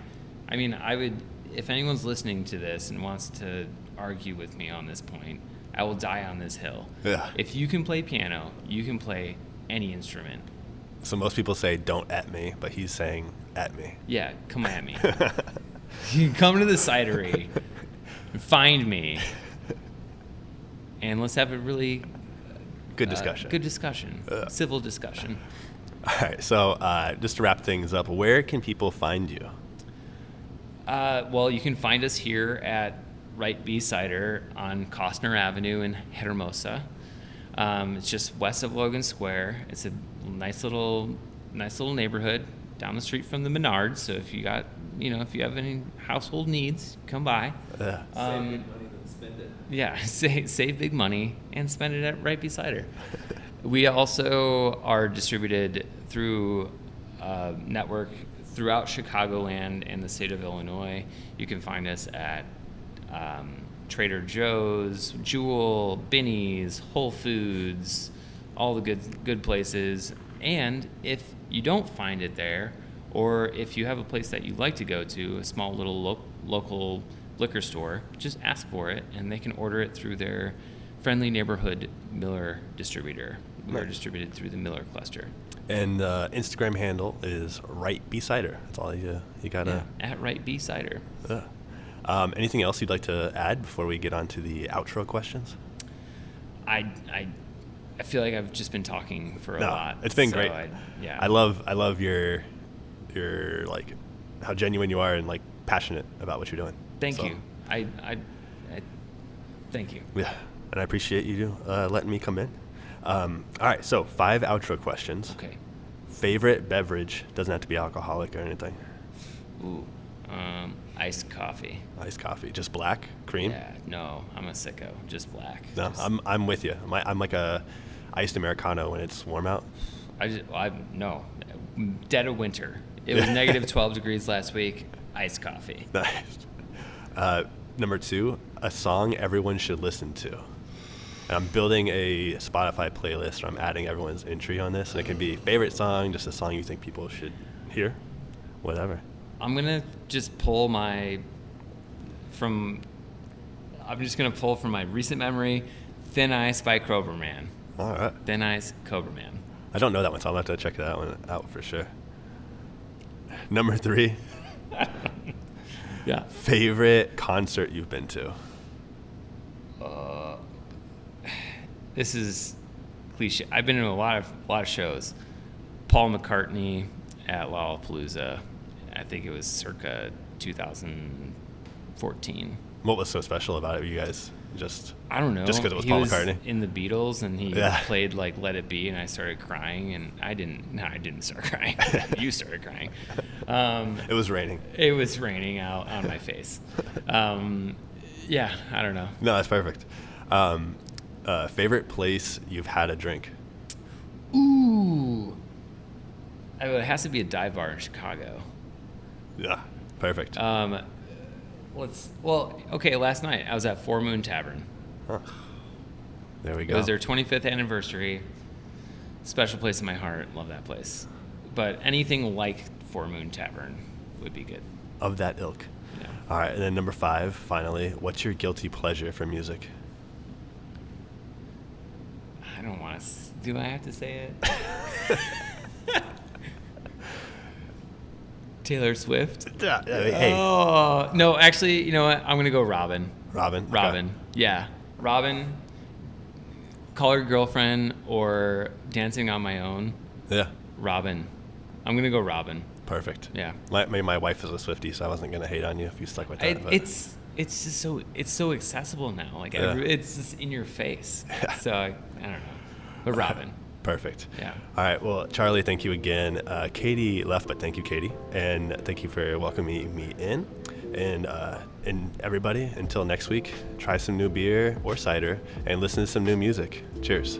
I would, if anyone's listening to this and wants to argue with me on this point, I will die on this hill. Yeah. If you can play piano, you can play any instrument. So most people say don't at me, but he's saying at me. Yeah, come at me. You can come to the cidery, find me, and let's have a really good discussion. Civil discussion. All right, so just to wrap things up, where can people find you? Well, you can find us here at Right Bee Cider on Costner Avenue in Hermosa. It's just west of Logan Square. It's a nice little neighborhood down the street from the Menards. So if you have any household needs, come by. Yeah. Save big money, then spend it. Yeah, save big money and spend it at Right Bee Cider. We also are distributed through a network throughout Chicagoland and the state of Illinois. You can find us at Trader Joe's, Jewel, Binny's, Whole Foods, all the good places. And if you don't find it there, or if you have a place that you'd like to go to, a small little local liquor store, just ask for it, and they can order it through their friendly neighborhood Miller distributor. We are distributed through the Miller cluster. And Instagram handle is Right Bee Cider. That's all you gotta. Yeah, at Right Bee Cider. Anything else you'd like to add before we get on to the outro questions? I feel like I've just been talking for a lot. It's been great. I love your like how genuine you are and like passionate about what you're doing. Thank you. I thank you. Yeah, and I appreciate you letting me come in. All right, so 5 outro questions. Okay. Favorite beverage, doesn't have to be alcoholic or anything. Ooh, iced coffee. Iced coffee, just black, cream? Yeah, no, I'm a sicko, just black. No, I'm with you. I'm like a iced Americano when it's warm out. No, dead of winter. It was negative 12 degrees last week. Iced coffee. Nice. Number 2, a song everyone should listen to. And I'm building a Spotify playlist where I'm adding everyone's entry on this. And it can be favorite song, just a song you think people should hear, whatever. I'm going to just pull from my recent memory, Thin Ice by Cobra Man. All right. Thin Ice, Cobra Man. I don't know that one, so I'm going to have to check that one out for sure. Number 3, Yeah. favorite concert you've been to. This is cliche. I've been to a lot of shows. Paul McCartney at Lollapalooza. I think it was circa 2014. What was so special about it? You guys just... I don't know. Just because it was He Paul was McCartney? in the Beatles, and he Yeah. played like "Let It Be," and I started crying, and I didn't start crying. You started crying. It was raining. It was raining out on my face. Yeah, I don't know. No, that's perfect. Favorite place you've had a drink? Ooh. It has to be a dive bar in Chicago. Yeah, perfect. Okay, last night I was at Four Moon Tavern. There we It go. was their 25th anniversary. Special place in my heart. Love that place. But anything like Four Moon Tavern would be good. Of that ilk. Yeah. All right, and then number 5, finally, what's your guilty pleasure for music? I don't want to. Do I have to say it? Taylor Swift. Hey, Oh no, actually, you know what? I'm gonna go Robin. Robin. Okay. Robin. Yeah, Robin. Call Her Girlfriend or Dancing on My Own. Yeah, Robin. I'm gonna go Robin. perfect. Yeah. My wife is a Swiftie, so I wasn't gonna hate on you if you stuck with that. but- It's just so accessible now. Like Yeah. it's just in your face. So I don't know. But Robin. Perfect. Yeah. All right. Well, Charlie, thank you again. Katie left, but thank you, Katie, and thank you for welcoming me in. And everybody, until next week, try some new beer or cider and listen to some new music. Cheers.